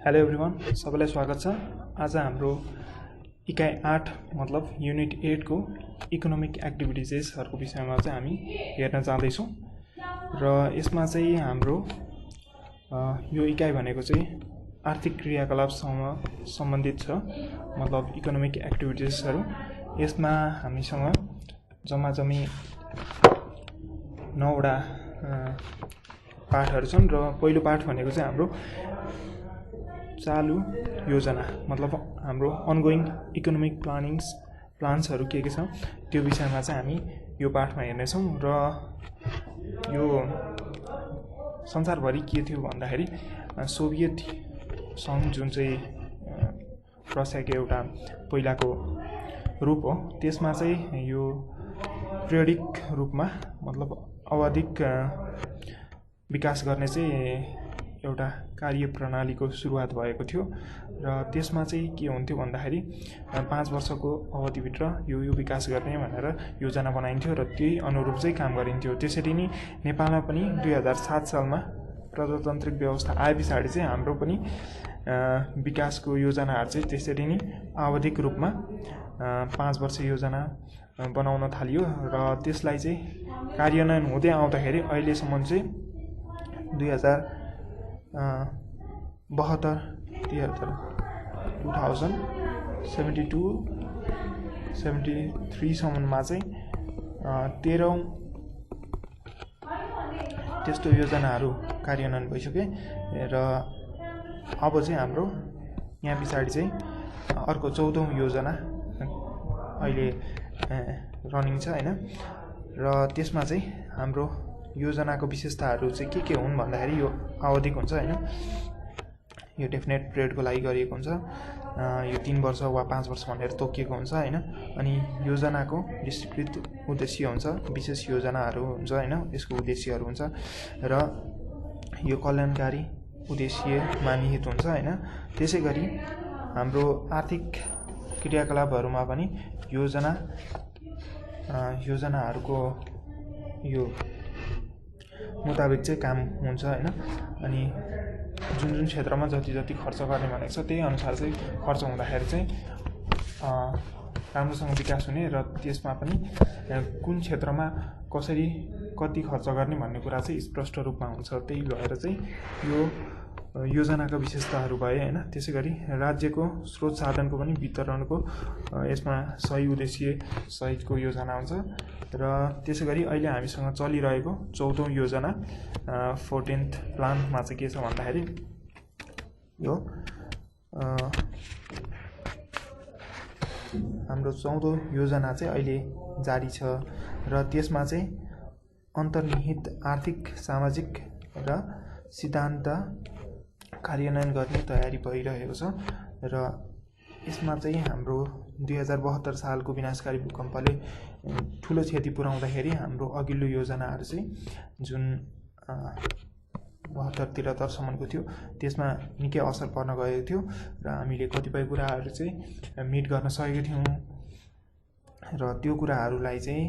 Hello everyone, सबैलाई स्वागत छ। आज हाम्रो इकाइ 8 मतलब युनिट 8 को इकोनोमिक एक्टिभिटिजहरुको विषयमा चाहिँ हामी हेर्न जाँदैछौँ र यसमा चाहिँ हाम्रो यो इकाइ भनेको चाहिँ आर्थिक क्रियाकलापसँग सम्बन्धित छ, मतलब इकोनोमिक एक्टिभिटिजहरु। यसमा हामीसँग जम्माजम्मी 9 वटा पाठहरु छन् र पहिलो पाठ भनेको चाहिँ हाम्रो चालु योजना, मतलब हाम्रो अनगोइङ इकोनोमिक प्लान्सहरु के छ त्यो विषयमा चाहिँ हामी यो पाठमा हेर्नेछौँ। र यो संसारभरि के थियो भन्दाखेरि सोभियत संघ जुन चाहिँ रसियाको एउटा पहिलाको रूप हो, त्यसमा चाहिँ यो पिरियडिक रूपमा मतलब आवधिक विकास गर्ने चाहिँ एउटा कार्यप्रणालीको सुरुवात भएको थियो र त्यसमा चाहिँ के हुन्थ्यो भन्दाखेरि 5 वर्षको अवधिभित्र यो विकास गर्ने भनेर योजना बनाइन्थ्यो र त्यही अनुरूप चाहिँ काम गरिन्थ्यो। त्यसरी नै नेपालमा पनि 2007 सालमा प्रजातान्त्रिक व्यवस्था आए पछाडि चाहिँ हाम्रो पनि विकासको योजनाहरु चाहिँ त्यसरी नै आवधिक रूपमा 5 वर्ष योजना बनाउन थालियो र त्यसलाई चाहिँ कार्यान्वयन हुँदै आउँदाखेरि अहिलेसम्म चाहिँ 2073 सम्ममा चाहिँ 13औं त्यस्तो योजनाहरू कार्यान्वयन भइसके र अब चाहिँ हाम्रो यहाँ पछाडि चाहिँ अर्को 14औं योजना अहिले रनिङ छ हैन। र त्यसमा चाहिँ हाम्रो योजनाको विशेषताहरू चाहिँ के हुन् भन्दाखेरि यो आवधिक हुन्छ हैन, यो डेफिनेट पिरियडको लागि गरिएको हुन्छ, यो 3 वर्ष वा 5 वर्ष भनेर तोकिएको हुन्छ हैन। अनि योजनाको विस्तृत उद्देश्य हुन्छ, विशेष योजनाहरू हुन्छ हैन, यसको उद्देश्यहरू हुन्छ र यो कल्याणकारी उद्देश्यमा निहित हुन्छ हैन। त्यसैगरी हाम्रो आर्थिक क्रियाकलापहरूमा पनि योजनाहरूको यो मुताबिक चाहिँ काम हुन्छ हैन। अनि जुन क्षेत्रमा जति खर्च गर्ने भनेको छ त्यही अनुसार चाहिँ खर्च हुँदाखेरि चाहिँ राम्रोसँग विकास हुने र त्यसमा पनि कुन क्षेत्रमा कसरी कति खर्च गर्ने भन्ने कुरा चाहिँ स्पष्ट रूपमा हुन्छ। त्यही भएर चाहिँ यो योजनाका विशेषताहरू भए हैन। त्यसैगरी राज्यको स्रोत साधनको पनि वितरणको यसमा सही उद्देश्य सहितको योजना हुन्छ र त्यसैगरी अहिले हामीसँग चलिरहेको 14औं योजना 14th प्लानमा चाहिँ के छ भन्दाखेरि यो हाम्रो 14औं योजना चाहिँ अहिले जारी छ र त्यसमा चाहिँ अन्तर्निहित आर्थिक सामाजिक र सिद्धान्त कार्यान्वयन गर्ने तयारी भइरहेको छ र यसमा चाहिँ हाम्रो 2072 सालको विनाशकारी भूकम्पले ठुलो क्षति पुर्याउँदाखेरि हाम्रो अघिल्लो योजनाहरू चाहिँ जुन 72-73 सम्मको थियो त्यसमा निकै असर पर्न गएको थियो र हामीले कतिपय कुराहरू चाहिँ मिट गर्न सकेका थियौँ र त्यो कुराहरूलाई चाहिँ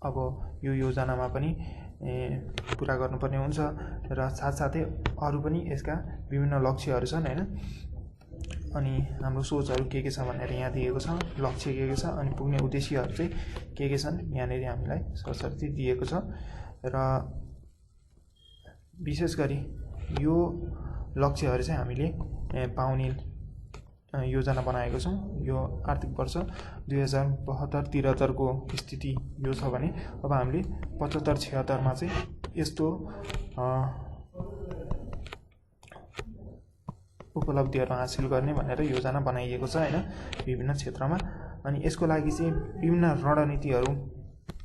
अब यो योजनामा पनि पूरा गर्नुपर्ने हुन्छ र साथसाथै अरु पनि यसका विभिन्न लक्ष्यहरू छन् हैन। अनि हाम्रो सोचहरू के छ भनेर यहाँ दिएको छ, लक्ष्य के छ अनि पुग्ने उद्देश्यहरू चाहिँ के छन् यहाँनेर हामीलाई सरसर्ती दिएको छ र विशेष गरी यो लक्ष्यहरू चाहिँ हामीले पाउने योजना बनाएको छौं। यो आर्थिक वर्ष 2072-73 को स्थिति यो छ भने अब हामीले 75-76 मा चाहिँ यस्तो उपलब्धिहरू हासिल गर्ने भनेर योजना बनाइएको छ हैन विभिन्न क्षेत्रमा। अनि यसको लागि चाहिँ विभिन्न रणनीतिहरू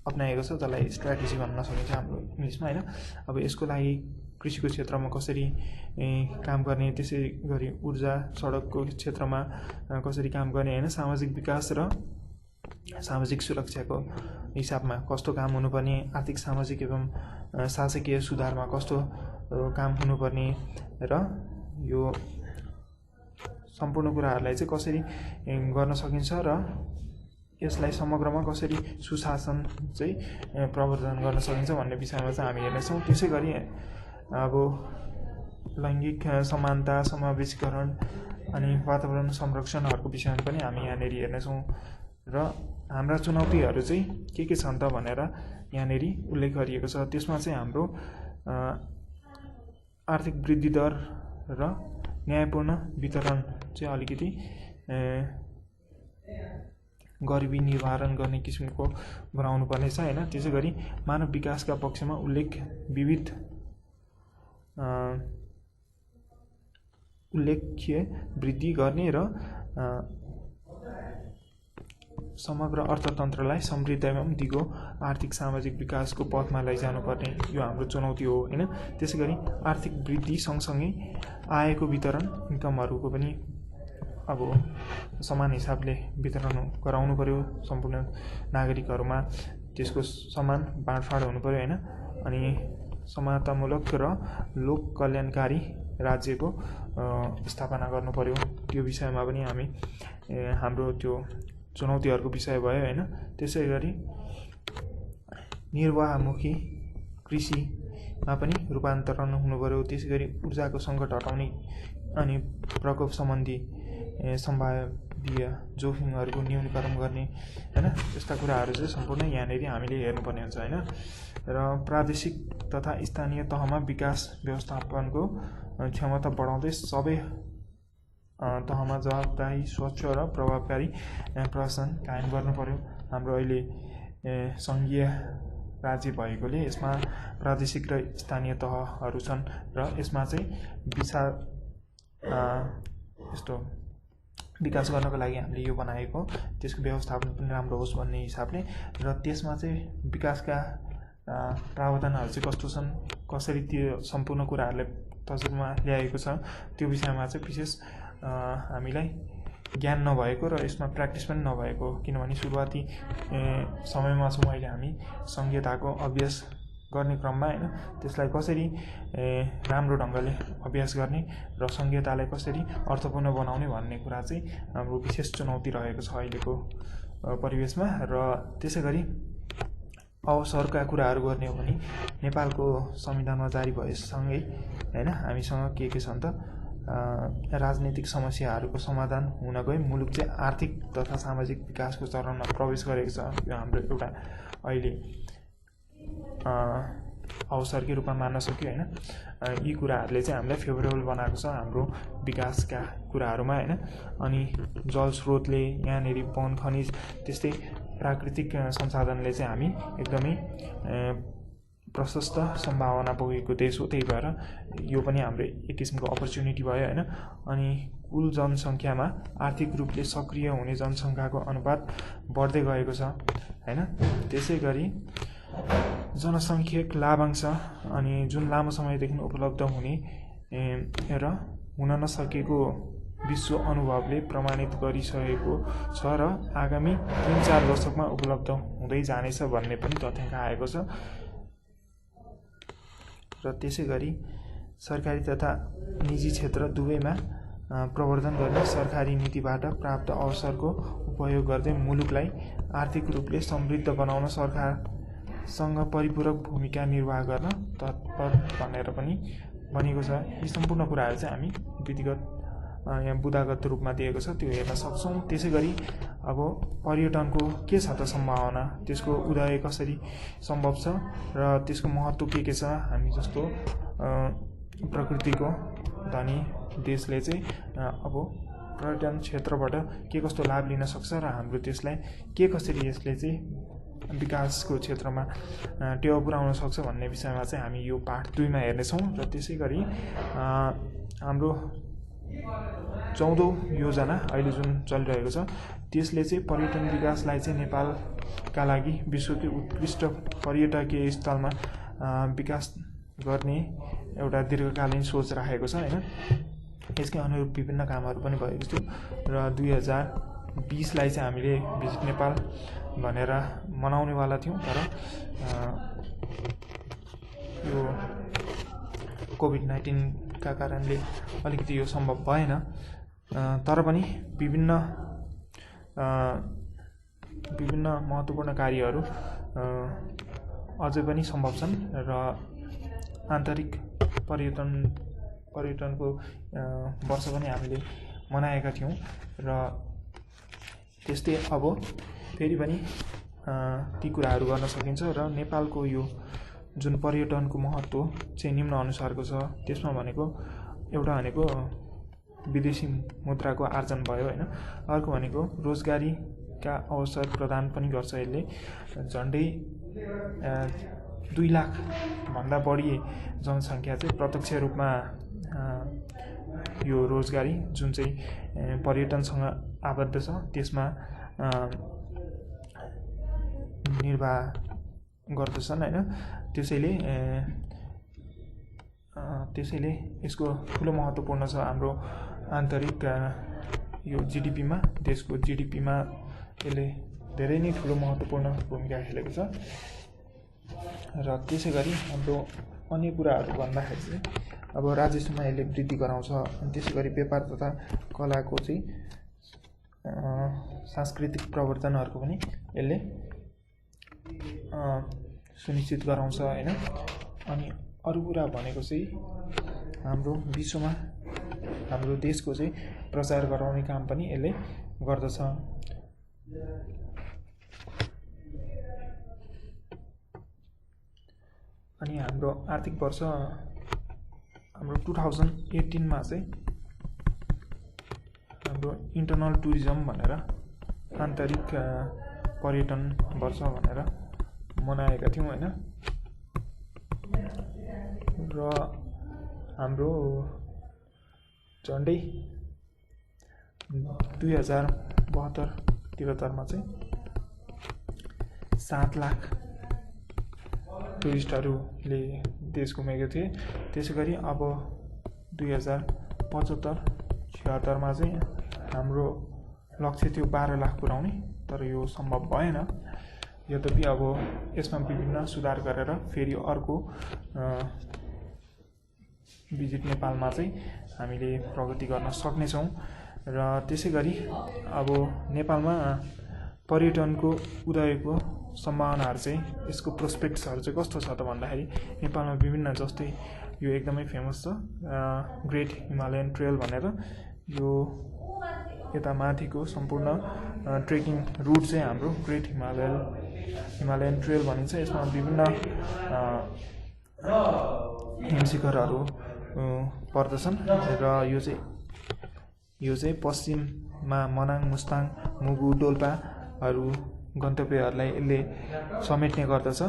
अपनाएको छ, जसलाई स्ट्र्याटेजी भन्न सकिन्छ हाम्रो इङ्ग्लिशमा हैन। अब यसको लागि कृषिको क्षेत्रमा कसरी काम गर्ने, त्यसैगरी ऊर्जा सडकको क्षेत्रमा कसरी काम गर्ने हैन, सामाजिक विकास र सामाजिक सुरक्षाको हिसाबमा कस्तो काम हुनुपर्ने, आर्थिक सामाजिक एवं शासकीय सुधारमा कस्तो काम हुनुपर्ने र यो सम्पूर्ण कुराहरूलाई चाहिँ कसरी गर्न सकिन्छ र यसलाई समग्रमा कसरी सुशासन चाहिँ प्रवर्धन गर्न सकिन्छ भन्ने विषयमा चाहिँ हामी हेर्नेछौँ। त्यसैगरी अब लैङ्गिक समानता, समावेशीकरण अनि वातावरण संरक्षणहरूको विषयमा पनि हामी यहाँनिर हेर्नेछौँ र हाम्रा चुनौतीहरू चाहिँ के छन् त भनेर यहाँनिर उल्लेख गरिएको छ। त्यसमा चाहिँ हाम्रो आर्थिक वृद्धि दर र न्यायपूर्ण वितरण चाहिँ अलिकति गरिबी निवारण गर्ने किसिमको बनाउनु पर्नेछ हैन। त्यसै गरी मानव विकासका पक्षमा उल्लेख्य वृद्धि गर्ने र समग्र अर्थतन्त्रलाई समृद्ध एवं दिगो आर्थिक सामाजिक विकासको पथमा लैजानुपर्ने यो हाम्रो चुनौती हो हैन। त्यसै गरी आर्थिक वृद्धि सँगसँगै आयको वितरण, इन्कमहरूको पनि अब समान हिसाबले वितरण गराउनु पर्यो सम्पूर्ण नागरिकहरूमा, त्यसको समान बाँडफाँड हुनु पर्यो हैन। अनि समानतामूलक र लोक कल्याणकारी राज्यको स्थापना गर्नु पर्यो। त्यो विषयमा पनि हामी हाम्रो त्यो चुनौतीहरूको विषय भयो हैन। त्यसै गरी निर्वाहमुखी कृषिमा पनि रूपान्तरण हुनु पर्यो। त्यसै गरी ऊर्जाको सङ्कट हटाउने अनि प्रकोप सम्बन्धी सम्भाव्य जोखिमहरूको न्यूनीकरण गर्ने हैन, यस्ता कुराहरू चाहिँ सम्पूर्ण यहाँनिर हामीले हेर्नुपर्ने हुन्छ हैन। र प्रादेशिक तथा स्थानीय तहमा विकास व्यवस्थापनको क्षमता बढाउँदै सबै तहमा जवाबदारी, स्वच्छ र प्रभावकारी प्रशासन कायम गर्नु पर्यो। हाम्रो अहिले सङ्घीय राज्य भएकोले यसमा प्रादेशिक र स्थानीय तहहरू छन् र यसमा चाहिँ यस्तो विकास गर्नको लागि हामीले यो बनाएको, त्यसको व्यवस्थापन पनि राम्रो होस् भन्ने हिसाबले। र त्यसमा चाहिँ विकासका प्रावधानहरू चाहिँ कस्तो छन्, कसरी त्यो सम्पूर्ण कुराहरूले तजुर्बमा ल्याएको छ, त्यो विषयमा चाहिँ विशेष हामीलाई ज्ञान नभएको र यसमा प्र्याक्टिस पनि नभएको। किनभने सुरुवाती समयमा छौँ अहिले हामी सङ्घीयताको अभ्यास गर्ने क्रममा हैन। त्यसलाई कसरी राम्रो ढङ्गले अभ्यास गर्ने र सङ्घीयतालाई कसरी अर्थपूर्ण बनाउने भन्ने कुरा चाहिँ हाम्रो विशेष चुनौती रहेको छ अहिलेको परिवेशमा। र त्यसै गरी अवसरका कुराहरू गर्ने हो भने नेपालको संविधानमा जारी भएसँगै हैन हामीसँग के छन् त राजनीतिक समस्याहरूको समाधान हुन गई मुलुक चाहिँ आर्थिक तथा सामाजिक विकासको चरणमा प्रवेश गरेको छ। यो हाम्रो एउटा अहिले अवसरकै रूपमा मान्न सक्यो हैन। यी कुराहरूले चाहिँ हामीलाई फेभरेबल बनाएको छ हाम्रो विकासका कुराहरूमा हैन। अनि जलस्रोतले, यहाँनिर वन खनिज, त्यस्तै प्राकृतिक संसाधनले चाहिँ हामी एकदमै प्रशस्त सम्भावना पुगेको देश हो। त्यही भएर यो पनि हाम्रो एक किसिमको अपर्च्युनिटी भयो हैन। अनि कुल जनसङ्ख्यामा आर्थिक रूपले सक्रिय हुने जनसङ्ख्याको अनुपात बढ्दै गएको छ हैन। त्यसै गरी जनसङ्ख्यिक लाभांश अनि जुन लामो समयदेखि उपलब्ध हुने र हुन नसकेको विश्व अनुभवले प्रमाणित गरिसकेको छ र आगामी 3-4 दशकमा उपलब्ध हुँदै जानेछ भन्ने पनि तथ्याङ्क आएको छ। र त्यसै गरी सरकारी तथा निजी क्षेत्र दुवैमा प्रवर्धन गर्ने सरकारी नीतिबाट प्राप्त अवसरको उपयोग गर्दै मुलुकलाई आर्थिक रूपले समृद्ध बनाउन सरकारसँग परिपूरक भूमिका निर्वाह गर्न तत्पर भनेर पनि भनेको छ। यी सम्पूर्ण कुराहरू चाहिँ हामी विधिगत यहाँ बुदागत रूपमा दिएको छ, त्यो हेर्न सक्छौँ। त्यसै गरी अब पर्यटनको के छ त सम्भावना, त्यसको उदय कसरी सम्भव छ र त्यसको महत्त्व के छ। हामी जस्तो प्रकृतिको धनी देशले चाहिँ अब पर्यटन क्षेत्रबाट के कस्तो लाभ लिन सक्छ र हाम्रो देशलाई के कसरी यसले चाहिँ विकासको क्षेत्रमा टेवा पुर्याउन सक्छ भन्ने विषयमा चाहिँ हामी यो पाठ 2 मा हेर्नेछौँ। र त्यसै गरी हाम्रो 14औं योजना अहिले जुन चलिरहेको छ त्यसले चाहिँ पर्यटन विकासलाई चाहिँ नेपालका लागि विश्वकै उत्कृष्ट पर्यटकीय स्थलमा विकास गर्ने एउटा दीर्घकालीन सोच राखेको छ हैन। यसकै अनुरूप विभिन्न कामहरू पनि भएको थियो र 2020 लाई चाहिँ हामीले भिजिट नेपाल भनेर मनाउनेवाला थियौँ, तर यो कोभिड-19 का कारणले अलिकति यो सम्भव भएन। तर पनि विभिन्न महत्त्वपूर्ण कार्यहरू अझै पनि सम्भव छन् र आन्तरिक पर्यटन पर्यटनको वर्ष पनि हामीले मनाएका थियौँ र त्यस्तै अब फेरि पनि ती कुराहरू गर्न सकिन्छ र नेपालको यो जुन पर्यटनको महत्त्व चाहिँ निम्न अनुसारको छ। त्यसमा भनेको एउटा भनेको विदेशी मुद्राको आर्जन भयो हैन, अर्को भनेको रोजगारीका अवसर प्रदान पनि गर्छ। यसले झन्डै 2 लाख भन्दा बढी जनसङ्ख्या चाहिँ प्रत्यक्ष रूपमा यो रोजगारी जुन चाहिँ पर्यटनसँग आबद्ध छ त्यसमा निर्वाह गर्दछन् हैन। त्यसैले यसको ठुलो महत्त्वपूर्ण छ हाम्रो आन्तरिक यो जीडीपीमा, देशको जीडीपीमा यसले धेरै नै ठुलो महत्त्वपूर्ण भूमिका खेलेको छ। र त्यसै गरी हाम्रो अन्य कुराहरू भन्दाखेरि चाहिँ अब राजस्वमा यसले वृद्धि गराउँछ। अनि त्यसै गरी व्यापार तथा कलाको चाहिँ सांस्कृतिक प्रवर्धनहरूको पनि यसले सुनिश्चित गराउँछ हैन। अनि अरू कुरा भनेको चाहिँ हाम्रो विश्वमा हाम्रो देशको चाहिँ प्रचार गराउने काम पनि यसले गर्दछ। अनि हाम्रो आर्थिक वर्ष हाम्रो 2018 मा चाहिँ हाम्रो इन्टरनल टुरिज्म भनेर आन्तरिक पर्यटन वर्ष भनेर मनाएका थियौँ हैन। र हाम्रो झन्डै 2072-73 मा चाहिँ 7 लाख टुरिस्टहरूले देश घुमेको थिए। त्यसै गरी अब 2075-76 मा चाहिँ हाम्रो लक्ष्य थियो 12 लाख पुर्याउने, तर यो सम्भव भएन। यद्यपि अब यसमा विभिन्न सुधार गरेर फेरि अर्को भिजिट नेपालमा चाहिँ हामीले प्रगति गर्न सक्नेछौँ। र त्यसै गरी अब नेपालमा पर्यटनको उदयको सम्भावनाहरू चाहिँ यसको प्रोस्पेक्ट्सहरू चाहिँ कस्तो छ त भन्दाखेरि नेपालमा विभिन्न, जस्तै यो एकदमै फेमस छ ग्रेट हिमालयन ट्रेल भनेर। यो यता माथिको सम्पूर्ण ट्रेकिङ रुट चाहिँ हाम्रो ग्रेट हिमालयन ट्रेल भनिन्छ। यसमा विभिन्न हिमशिखरहरू पर्दछन् र यो चाहिँ पश्चिममा मनाङ, मुस्ताङ, मुगु, डोल्पाहरू गन्तव्यहरूलाई यसले समेट्ने गर्दछ,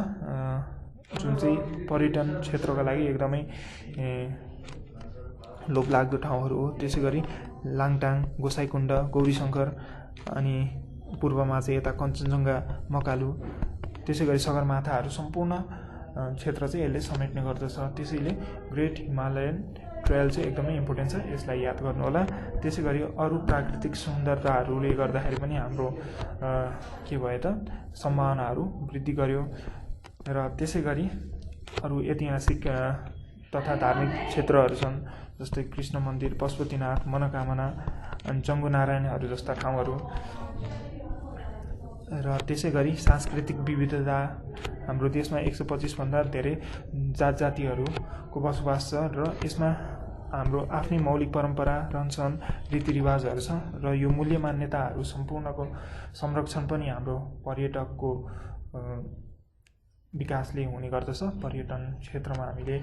जुन चाहिँ पर्यटन क्षेत्रका लागि एकदमै लोभलाग्दो ठाउँहरू हो। त्यसै गरी लाङटाङ, गोसाइकुण्ड, गौरीशङ्कर, अनि पूर्वमा चाहिँ यता कञ्चनजङ्घा, मकालु, त्यसै गरी सगरमाथाहरू सम्पूर्ण क्षेत्र चाहिँ यसले समेट्ने गर्दछ। त्यसैले ग्रेट हिमालयन ट्रेल चाहिँ एकदमै इम्पोर्टेन्ट छ, यसलाई याद गर्नु होला। त्यसै गरी अरू प्राकृतिक सुन्दरताहरूले गर्दाखेरि पनि हाम्रो के भयो त सम्भावनाहरू वृद्धि गर्यो। र त्यसै गरी अरू ऐतिहासिक तथा धार्मिक क्षेत्रहरू छन्, जस्तै कृष्ण मन्दिर, पशुपतिनाथ, मनोकामना, अनि जङ्गुनारायणहरू जस्ता ठाउँहरू। र त्यसै गरी सांस्कृतिक विविधता, हाम्रो देशमा 125 भन्दा धेरै जात जातिहरूको बसोबास छ र यसमा हाम्रो आफ्नै मौलिक परम्परा, रहनसहन, रीतिरिवाजहरू छ। र यो मूल्य मान्यताहरू सम्पूर्णको संरक्षण पनि हाम्रो पर्यटकको विकासले हुने गर्दछ। पर्यटन क्षेत्रमा हामीले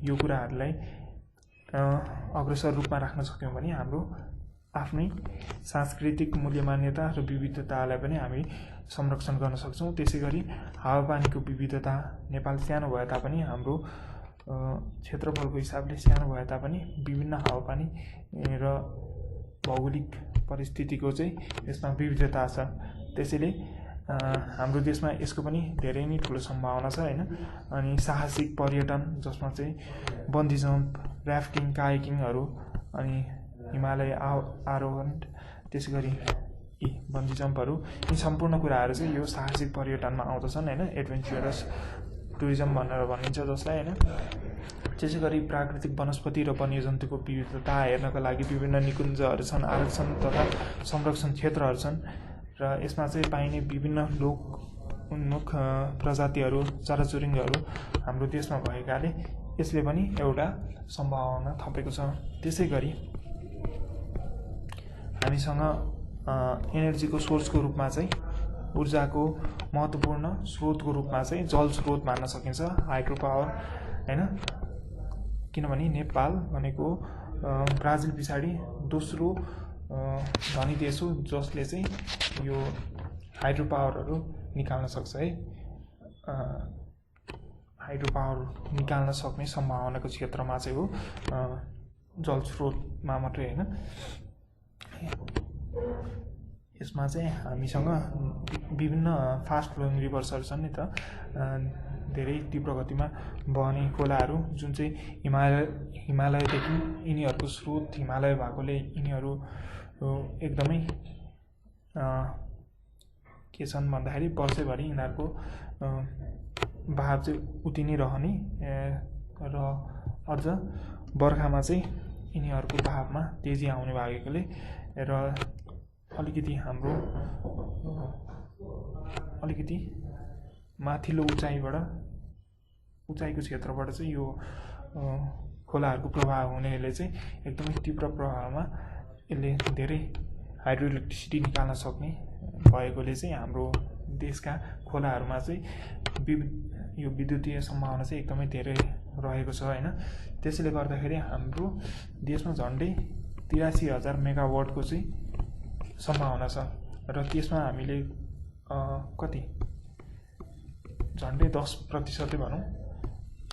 यो कुराहरूलाई अग्रसर रूपमा राख्न सक्यौँ भने हाम्रो आफ्नै सांस्कृतिक मूल्य मान्यता र विविधतालाई पनि हामी संरक्षण गर्न सक्छौँ। त्यसै गरी हावापानीको विविधता, नेपाल सानो भए तापनि, हाम्रो क्षेत्रफलको हिसाबले सानो भए तापनि विभिन्न हावापानी र भौगोलिक परिस्थितिको चाहिँ यसमा विविधता छ। त्यसैले हाम्रो देशमा यसको पनि धेरै नै ठुलो सम्भावना छ हैन। अनि साहसिक पर्यटन, जसमा चाहिँ बन्जी जम्प, राफ्टिङ, कायाकिङहरू, अनि हिमालय आरोहण, त्यसै गरी यी बन्जी जम्पहरू, यी सम्पूर्ण कुराहरू चाहिँ यो साहसिक पर्यटनमा आउँदछन् हैन, एडभेन्चरस टुरिज्म भनेर भनिन्छ जसलाई हैन। त्यसै गरी प्राकृतिक वनस्पति र वन्यजन्तुको विविधता हेर्नका लागि विभिन्न निकुञ्जहरू छन्, आरक्षण तथा संरक्षण क्षेत्रहरू छन्। र यसमा चाहिँ पाइने विभिन्न लोक उन्मुख प्रजातिहरू, चराचुरुङ्गीहरू हाम्रो देशमा भएकाले यसले पनि एउटा सम्भावना थपेको छ। त्यसै गरी हामीसँग एनर्जीको सोर्सको रूपमा चाहिँ ऊर्जाको महत्त्वपूर्ण स्रोतको रूपमा चाहिँ जल स्रोत मान्न सकिन्छ, हाइड्रो पावर हैन। किनभने नेपाल भनेको ब्राजिल पछाडि दोस्रो धनी देश हो जसले चाहिँ यो हाइड्रो पावरहरू निकाल्न सक्छ है। हाइड्रो पावर निकाल्न सक्ने सम्भावनाको क्षेत्रमा चाहिँ हो, जल स्रोतमा मात्रै हैन। यसमा चाहिँ हामीसँग विभिन्न फास्ट फ्लोइङ रिभर्सहरू छन् नि त, धेरै तीव्र गतिमा बहने खोलाहरू जुन चाहिँ हिमालयदेखि यिनीहरूको स्रोत हिमालय भएकोले यिनीहरू एकदमै के छन् भन्दाखेरि वर्षैभरि यिनीहरूको बहाव चाहिँ उति नै रहने र अझ बर्खामा चाहिँ यिनीहरूको बहावमा तेजी आउने भएकोले र अलिकति हाम्रो अलिकति माथिल्लो उचाइको क्षेत्रबाट चाहिँ यो खोलाहरूको प्रभाव हुनेले चाहिँ एकदमै तीव्र प्रभावमा यसले धेरै हाइड्रो इलेक्ट्रिसिटी निकाल्न सक्ने भएकोले चाहिँ हाम्रो देशका खोलाहरूमा चाहिँ यो विद्युतीय सम्भावना चाहिँ एकदमै धेरै रहेको छ हैन। त्यसैले गर्दाखेरि हाम्रो देशमा झन्डै 83,000 मेगावाटको चाहिँ सम्भावना छ र त्यसमा हामीले कति झन्डै 10% भनौँ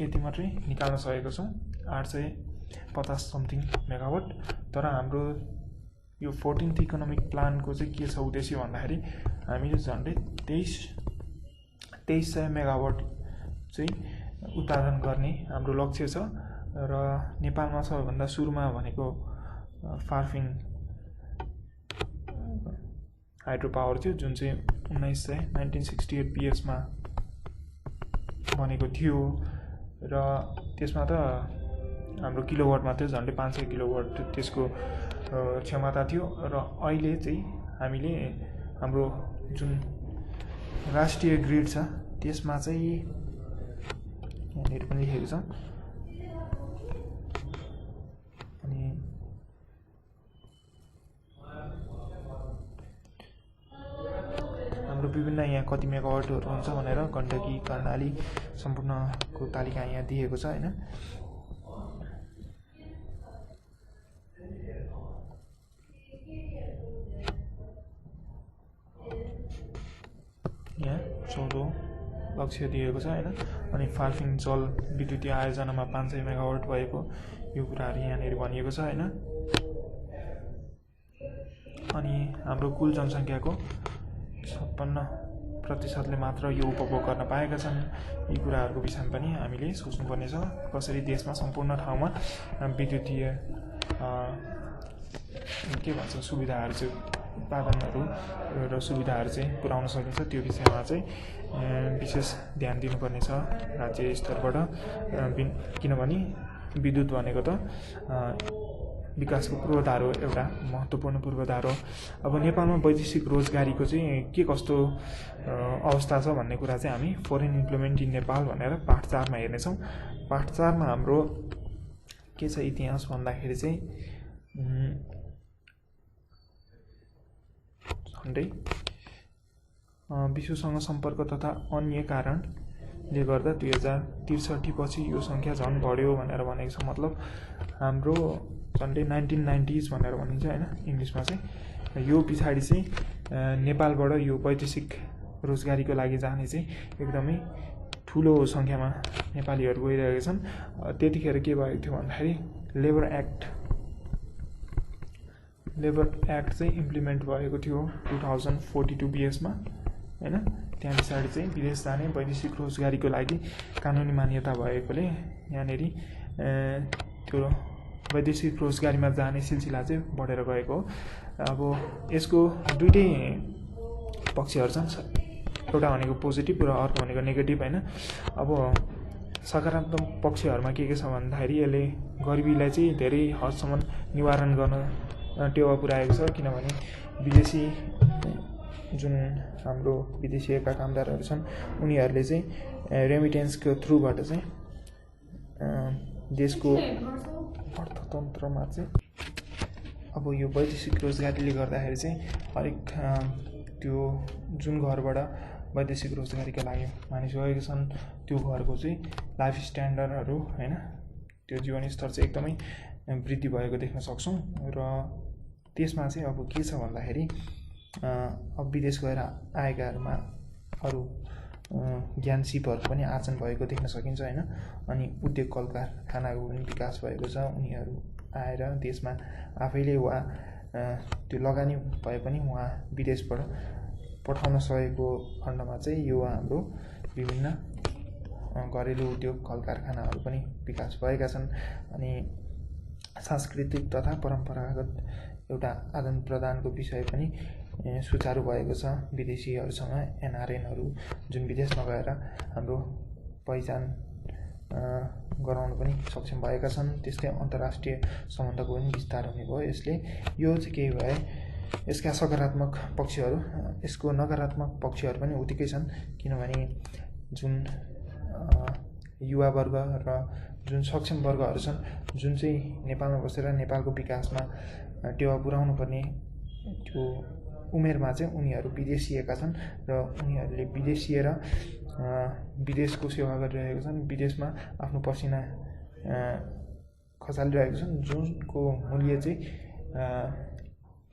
यति मात्रै निकाल्न सकेको छौँ, 850 समथिङ मेगावाट। तर हाम्रो यो 14th इकोनोमिक प्लानको चाहिँ के छ उद्देश्य भन्दाखेरि हामीले झन्डै 2300 मेगावाट चाहिँ उत्पादन गर्ने हाम्रो लक्ष्य छ र नेपालमा सबैभन्दा सुरुमा भनेको फार्फिङ हाइड्रो पावर थियो जुन चाहिँ 1968 PS-मा बनेको थियो र त्यसमा त हाम्रो किलोवाटमा थियो झन्डै 500 किलोवाट त्यसको क्षमता थियो। र अहिले चाहिँ हामीले हाम्रो जुन राष्ट्रिय ग्रिड छ त्यसमा चाहिँ यहाँनिर पनि लेखेको छ, अनि हाम्रो विभिन्न यहाँ कति मेगावाटहरू हुन्छ भनेर गण्डकी कर्णाली सम्पूर्णको तालिका यहाँ दिएको छ हैन। यहाँ 14 लक्ष्य दिएको छ हैन। अनि फार्फिङ जल विद्युतीय आयोजनामा 500 मेगावाट भएको यो कुराहरू यहाँनिर भनिएको छ हैन। अनि हाम्रो कुल जनसङ्ख्याको 56% मात्र यो उपभोग गर्न पाएका छन्। यी कुराहरूको विषयमा पनि हामीले सोच्नुपर्ने छ, कसरी देशमा सम्पूर्ण ठाउँमा विद्युतीय के भन्छ सुविधाहरू चाहिँ उत्पादनहरू र सुविधाहरू चाहिँ पुर्याउन सकिन्छ, त्यो विषयमा चाहिँ विशेष ध्यान दिनुपर्ने छ राज्य स्तरबाट। किनभने विद्युत भनेको त विकासको पूर्वाधार हो, एउटा महत्त्वपूर्ण पूर्वाधार हो। अब नेपालमा वैदेशिक रोजगारीको चाहिँ के कस्तो अवस्था छ भन्ने कुरा चाहिँ हामी फरेन इम्प्लोइमेन्ट इन नेपाल भनेर पाठ 4 मा हेर्नेछौँ। पाठ 4 मा हाम्रो के छ इतिहास भन्दाखेरि चाहिँ झन्डै विश्वसँग सम्पर्क तथा अन्य कारणले गर्दा 2063 पछि यो सङ्ख्या झन् बढ्यो भनेर भनेको छ। मतलब हाम्रो झन्डै 1990s भनेर भनिन्छ हैन इङ्ग्लिसमा चाहिँ। यो पछाडि चाहिँ नेपालबाट यो वैदेशिक रोजगारीको लागि जाने चाहिँ एकदमै ठुलो सङ्ख्यामा नेपालीहरू गइरहेका छन्। त्यतिखेर के भएको थियो भन्दाखेरि लेबर एक्ट चाहिँ इम्प्लिमेन्ट भएको थियो 2042 BS-मा हैन। त्यहाँ पछाडि चाहिँ विदेश जाने वैदेशिक रोजगारीको लागि कानुनी मान्यता भएकोले यहाँनिर त्यो वैदेशिक रोजगारीमा जाने सिलसिला चाहिँ बढेर गएको हो। अब यसको दुईटै पक्षहरू छन्, एउटा भनेको पोजिटिभ र अर्को भनेको नेगेटिभ हैन। अब सकारात्मक पक्षहरूमा के छ भन्दाखेरि यसले गरिबीलाई चाहिँ धेरै हदसम्म निवारण गर्न टेवा पुर्याएको छ। किनभने विदेशी जुन हाम्रो विदेशीका कामदारहरू छन् उनीहरूले चाहिँ रेमिटेन्सको थ्रुबाट चाहिँ देशको अर्थतन्त्रमा चाहिँ अब यो वैदेशिक रोजगारीले गर्दाखेरि चाहिँ हरेक त्यो जुन घरबाट वैदेशिक रोजगारीका लागि मानिस गएका छन् त्यो घरको चाहिँ लाइफ स्ट्यान्डर्डहरू हैन त्यो जीवनस्तर चाहिँ एकदमै वृद्धि भएको देख्न सक्छौँ। र त्यसमा चाहिँ अब के छ भन्दाखेरि अब विदेश गएर आएकाहरूमा अरू ज्ञान सिपहरू पनि आर्जन भएको देख्न सकिन्छ हैन। अनि उद्योग कल कारखानाको पनि विकास भएको छ। उनीहरू आएर देशमा आफैले वा त्यो लगानी भए पनि उहाँ विदेशबाट पठाउन सकेको खण्डमा चाहिँ यो हाम्रो विभिन्न घरेलु उद्योग कल कारखानाहरू पनि विकास भएका छन्। अनि सांस्कृतिक तथा परम्परागत एउटा आदान प्रदानको विषय पनि सुचारू भएको छ। विदेशीहरूसँग एनआरएनहरू जुन विदेशमा गएर हाम्रो पहिचान गराउन पनि सक्षम भएका छन्। त्यस्तै अन्तर्राष्ट्रिय सम्बन्धको पनि विस्तार हुने भयो यसले। यो चाहिँ केही भए यसका सकारात्मक पक्षहरू, यसको नकारात्मक पक्षहरू पनि उत्तिकै छन्। किनभने जुन युवा वर्ग र जुन सक्षम वर्गहरू छन् जुन चाहिँ नेपालमा बसेर नेपालको विकासमा टेवा पुर्याउनु पर्ने त्यो उमेरमा चाहिँ उनीहरू विदेशिएका छन् र उनीहरूले विदेशिएर विदेशको सेवा गरिरहेका छन्। विदेशमा आफ्नो पसिना खसालिरहेका छन् जुनको मूल्य चाहिँ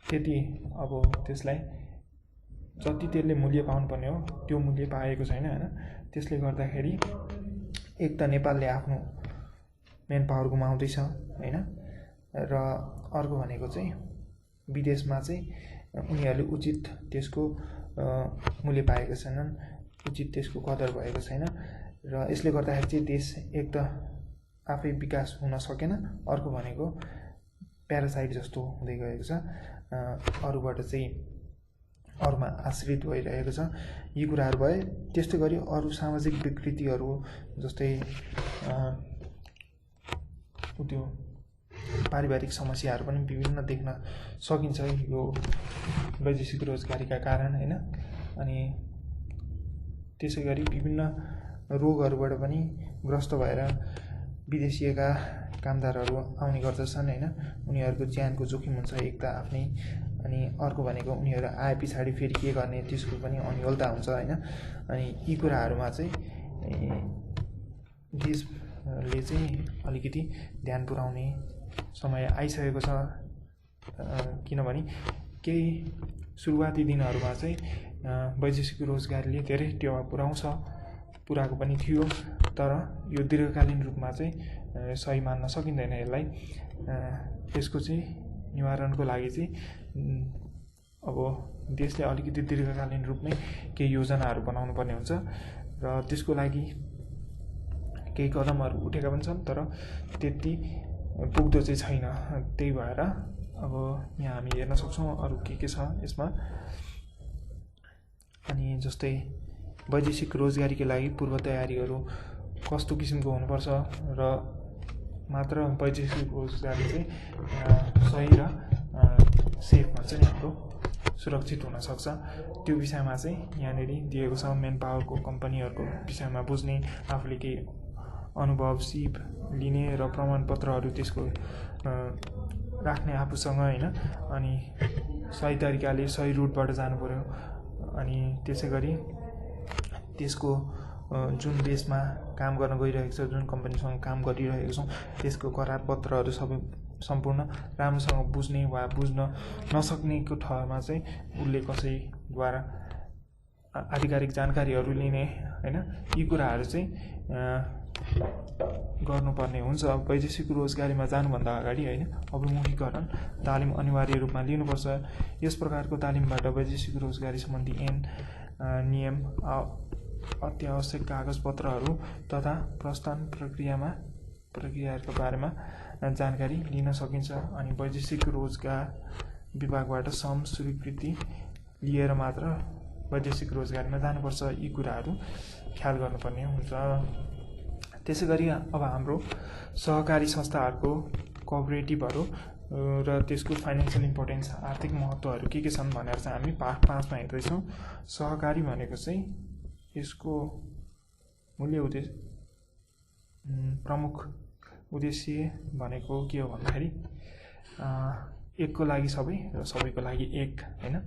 त्यति अब त्यसलाई जति त्यसले मूल्य पाउनुपर्ने हो त्यो मूल्य पाएको छैन हैन। त्यसले गर्दाखेरि एक त नेपालले आफ्नो मेन पावर गुमाउँदैछ हैन। र अर्को भनेको चाहिँ विदेशमा चाहिँ उनीहरूले उचित त्यसको मूल्य पाएको छैनन्, उचित त्यसको कदर भएको छैन। र यसले गर्दाखेरि चाहिँ देश एक त आफै विकास हुन सकेन, अर्को भनेको प्यारासाइट जस्तो हुँदै गएको छ, अरूबाट चाहिँ अरूमा आश्रित भइरहेको छ। यी कुराहरू भए त्यस्तै गरी अरू सामाजिक विकृतिहरू जस्तै त्यो पारिवारिक समस्याहरू पनि विभिन्न देख्न सकिन्छ यो वैदेशिक रोजगारीका कारण हैन। अनि त्यसै गरी विभिन्न रोगहरूबाट पनि ग्रस्त भएर विदेशिएका कामदारहरू आउने गर्दछन् हैन। उनीहरूको ज्यानको जोखिम हुन्छ एक त आफ्नै, अनि अर्को भनेको उनीहरू आए पछाडि फेरि के गर्ने त्यसको पनि अनिवार्यता हुन्छ हैन। अनि यी कुराहरूमा चाहिँ देशले चाहिँ अलिकति ध्यान पुर्याउने समय आइसकेको छ। किनभने केही सुरुवाती दिनहरूमा चाहिँ वैदेशिक रोजगारीले धेरै टेवा पुर्याएको पनि थियो, तर यो दीर्घकालीन रूपमा चाहिँ सही मान्न सकिँदैन यसलाई। यसको चाहिँ निवारणको लागि चाहिँ अब देशले अलिकति दीर्घकालीन रूपमै केही योजनाहरू बनाउनु पर्ने हुन्छ र त्यसको लागि केही कदमहरू उठेका पनि छन्, तर त्यति पुग्दो चाहिँ छैन। त्यही भएर अब यहाँ हामी हेर्न सक्छौँ अरू के छ यसमा। अनि जस्तै वैदेशिक रोजगारीको लागि पूर्व तयारीहरू कस्तो किसिमको हुनुपर्छ र मात्र वैदेशिक रोजगारी चाहिँ सही र सेफमा चाहिँ हाम्रो सुरक्षित हुन सक्छ त्यो विषयमा चाहिँ यहाँनिर दिएको छ। मेन पावरको कम्पनीहरूको विषयमा बुझ्ने, आफूले केही अनुभव सिप लिने र प्रमाणपत्रहरू त्यसको राख्ने आफूसँग हैन। अनि सही तरिकाले सही रुटबाट जानु पर्यो। अनि त्यसै गरी त्यसको जुन देशमा काम गर्न गइरहेको छ, जुन कम्पनीसँग काम गरिरहेको छौँ त्यसको करार पत्रहरू सबै सम्पूर्ण राम्रोसँग बुझ्ने वा बुझ्न नसक्नेको ठाउँमा चाहिँ उसले कसैद्वारा आधिकारिक जानकारीहरू लिने हैन। यी कुराहरू चाहिँ गर्नुपर्ने हुन्छ। वैदेशिक रोजगारीमा जानुभन्दा अगाडि हैन अभिमुखीकरण तालिम अनिवार्य रूपमा लिनुपर्छ। यस प्रकारको तालिमबाट वैदेशिक रोजगारी सम्बन्धी नियम, अत्यावश्यक कागजपत्रहरू तथा प्रस्थान प्रक्रियाहरूको बारेमा जानकारी लिन सकिन्छ। अनि वैदेशिक रोजगार विभागबाट स्वीकृति लिएर मात्र वैदेशिक रोजगारीमा जानुपर्छ। यी कुराहरू ख्याल गर्नुपर्ने हुन्छ। त्यसै गरी अब हाम्रो सहकारी संस्थाहरूको कोअपरेटिभहरू र त्यसको फाइनेन्सियल इम्पोर्टेन्स, आर्थिक महत्त्वहरू के छन् भनेर चाहिँ हामी पाठ 5 मा हेर्दैछौँ। सहकारी भनेको चाहिँ यसको प्रमुख उद्देश्य भनेको के हो भन्दाखेरि एकको लागि सबै र सबैको लागि एक हैन,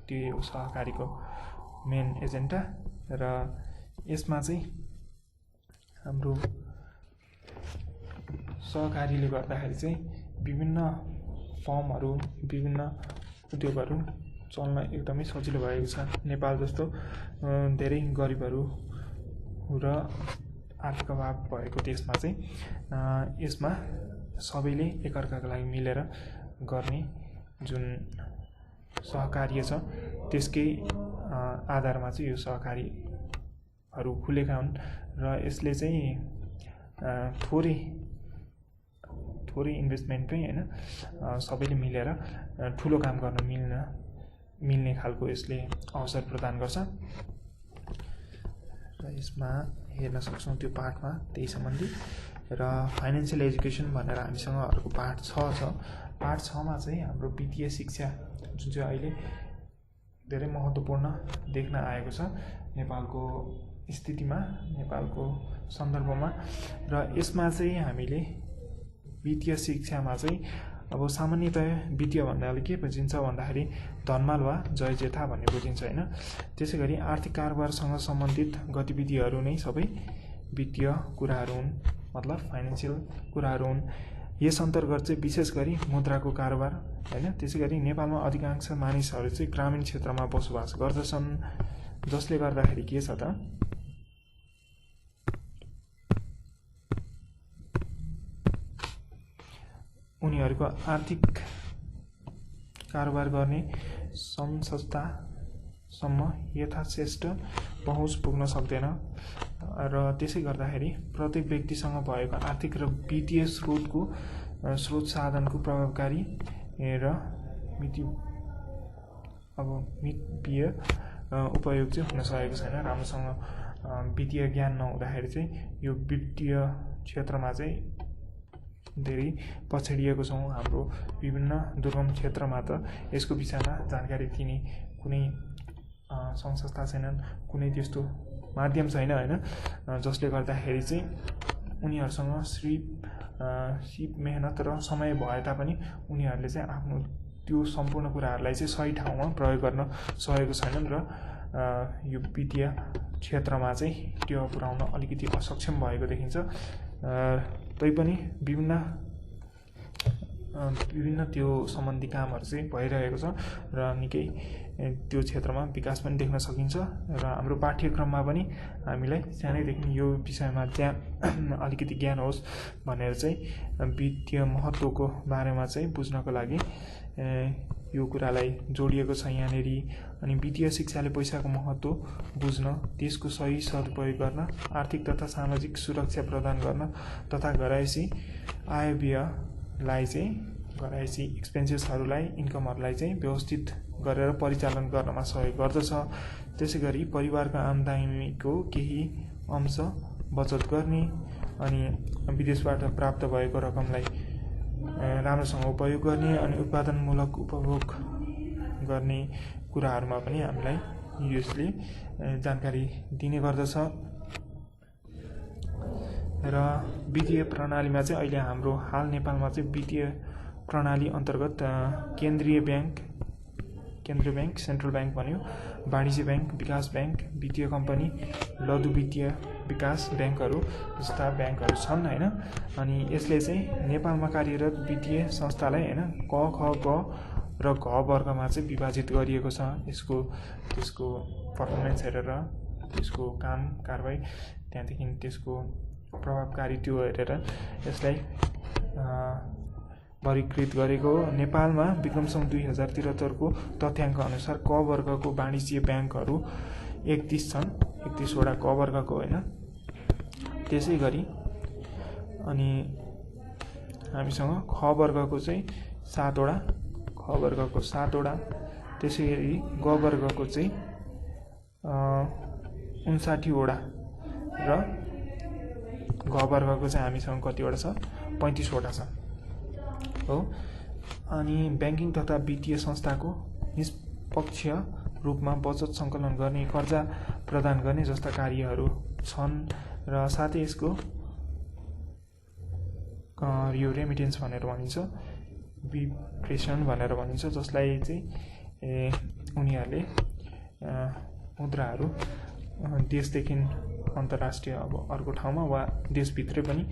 त्यो सहकारीको मेन एजेन्डा। र यसमा चाहिँ हाम्रो सहकारीले गर्दाखेरि चाहिँ विभिन्न फर्महरू, विभिन्न उद्योगहरू चल्न एकदमै सजिलो भएको छ। नेपाल जस्तो धेरै गरिबहरू र आर्थिक अभाव भएको देशमा चाहिँ यसमा सबैले एकअर्काको लागि मिलेर गर्ने जुन सहकार्य छ त्यसकै आधारमा चाहिँ यो सहकारीहरू खुलेका हुन्। र यसले चाहिँ थोरै इन्भेस्टमेन्टमै हैन सबैले मिलेर ठुलो काम गर्न मिल्ने खालको यसले अवसर प्रदान गर्छ। र यसमा हेर्न सक्छौँ त्यो पाठमा त्यही सम्बन्धी। र फाइनेन्सियल एजुकेसन भनेर हामीसँग अर्को पाठ 6 छ। पाठ 6 मा चाहिँ हाम्रो वित्तीय शिक्षा जुन चाहिँ अहिले धेरै महत्त्वपूर्ण देख्न आएको छ नेपालको स्थितिमा, नेपालको सन्दर्भमा। र यसमा चाहिँ हामीले वित्तीय शिक्षामा चाहिँ अब सामान्यतया वित्तीय भन्नाले के बुझिन्छ भन्दाखेरि धनमाल वा जय जेठा भन्ने बुझिन्छ हैन। त्यसै गरी आर्थिक कारोबारसँग सम्बन्धित गतिविधिहरू नै सबै वित्तीय कुराहरू हुन्, मतलब फाइनेन्सियल कुराहरू हुन्। यस अन्तर्गत चाहिँ विशेष गरी मुद्राको कारोबार हैन। त्यसै गरी नेपालमा अधिकांश मानिसहरू चाहिँ ग्रामीण क्षेत्रमा बसोबास गर्दछन्, जसले गर्दाखेरि के छ त उनीहरूको आर्थिक कारोबार गर्ने संस्थासम्म यथाश्रेष्ठ पहुँच पुग्न सक्दैन। र त्यसै गर्दाखेरि प्रत्येक व्यक्तिसँग भएको आर्थिक र वित्तीय स्रोत साधनको प्रभावकारी र मितव्यय उपयोग चाहिँ हुन सकेको छैन। राम्रोसँग वित्तीय ज्ञान नहुँदाखेरि चाहिँ यो वित्तीय क्षेत्रमा चाहिँ धेरै पछाडिएको छौँ। हाम्रो विभिन्न दुर्गम क्षेत्रमा त यसको विषयमा जानकारी दिने कुनै संस्था छैनन्, कुनै त्यस्तो माध्यम छैन हैन, जसले गर्दाखेरि चाहिँ उनीहरूसँग सिप मेहनत र समय भए तापनि उनीहरूले चाहिँ आफ्नो त्यो सम्पूर्ण कुराहरूलाई चाहिँ सही ठाउँमा प्रयोग गर्न सकेको छैनन्। र यो वित्तीय क्षेत्रमा चाहिँ त्यो पुर्याउन अलिकति असक्षम भएको देखिन्छ। तैपनि विभिन्न त्यो सम्बन्धी कामहरू चाहिँ भइरहेको छ र निकै त्यो क्षेत्रमा विकास पनि देख्न सकिन्छ। र हाम्रो पाठ्यक्रममा पनि हामीलाई सानैदेखि यो विषयमा अलिकति ज्ञान होस् भनेर चाहिँ वित्तीय महत्त्वको बारेमा चाहिँ बुझ्नको लागि यो कुरालाई जोडिएको छ यहाँनिर। अनि वित्तीय शिक्षाले पैसाको महत्त्व बुझ्न, त्यसको सही सदुपयोग गर्न, आर्थिक तथा सामाजिक सुरक्षा प्रदान गर्न तथा घरायसी आय व्ययलाई चाहिँ घरायसी एक्सपेन्सेसहरूलाई, इन्कमहरूलाई चाहिँ व्यवस्थित गरेर परिचालन गर्नमा सहयोग गर्दछ। त्यसै गरी परिवारको आम्दानीको केही अंश बचत गर्ने अनि विदेशबाट प्राप्त भएको रकमलाई राम्रोसँग उपयोग गर्ने अनि उत्पादनमूलक उपभोग गर्ने कुराहरूमा पनि हामीलाई यसले जानकारी दिने गर्दछ। र वित्तीय प्रणालीमा चाहिँ अहिले हाम्रो हाल नेपालमा चाहिँ वित्तीय प्रणाली अन्तर्गत केन्द्रीय ब्याङ्क, सेन्ट्रल ब्याङ्क भन्यो, वाणिज्य ब्याङ्क, विकास ब्याङ्क, वित्तीय कम्पनी, लघु वित्तीय विकास ब्याङ्कहरू जस्ता ब्याङ्कहरू छन् हैन। अनि यसले चाहिँ नेपालमा कार्यरत वित्तीय संस्थालाई हैन क, ख, ग र घ वर्गमा चाहिँ विभाजित गरिएको छ। त्यसको पर्फर्मेन्स हेरेर, त्यसको काम कारबाही, त्यहाँदेखि त्यसको प्रभावकारी त्यो हेरेर यसलाई वर्गीकृत गरेको हो। नेपालमा विक्रमसम्म 2073 को तथ्याङ्क अनुसार क वर्गको वाणिज्य ब्याङ्कहरू 31 छन्, 31 वटा क वर्गको होइन। त्यसै गरी अनि हामीसँग ख वर्गको चाहिँ 7 वटा, ख वर्गको 7 वटा, त्यसै गरी ग वर्गको चाहिँ 59 वटा र घ वर्गको चाहिँ हामीसँग कतिवटा छ, 35 वटा छ हो। अनि ब्याङ्किङ तथा वित्तीय संस्थाको निष्पक्ष रूपमा बचत सङ्कलन गर्ने, कर्जा प्रदान गर्ने जस्ता कार्यहरू छन्। र साथै यसको यो रेमिटेन्स भनेर भनिन्छ, विप्रेषण भनेर भनिन्छ, जसलाई चाहिँ उनीहरूले मुद्राहरू देशदेखि अन्तर्राष्ट्रिय अब अर्को ठाउँमा वा देशभित्रै पनि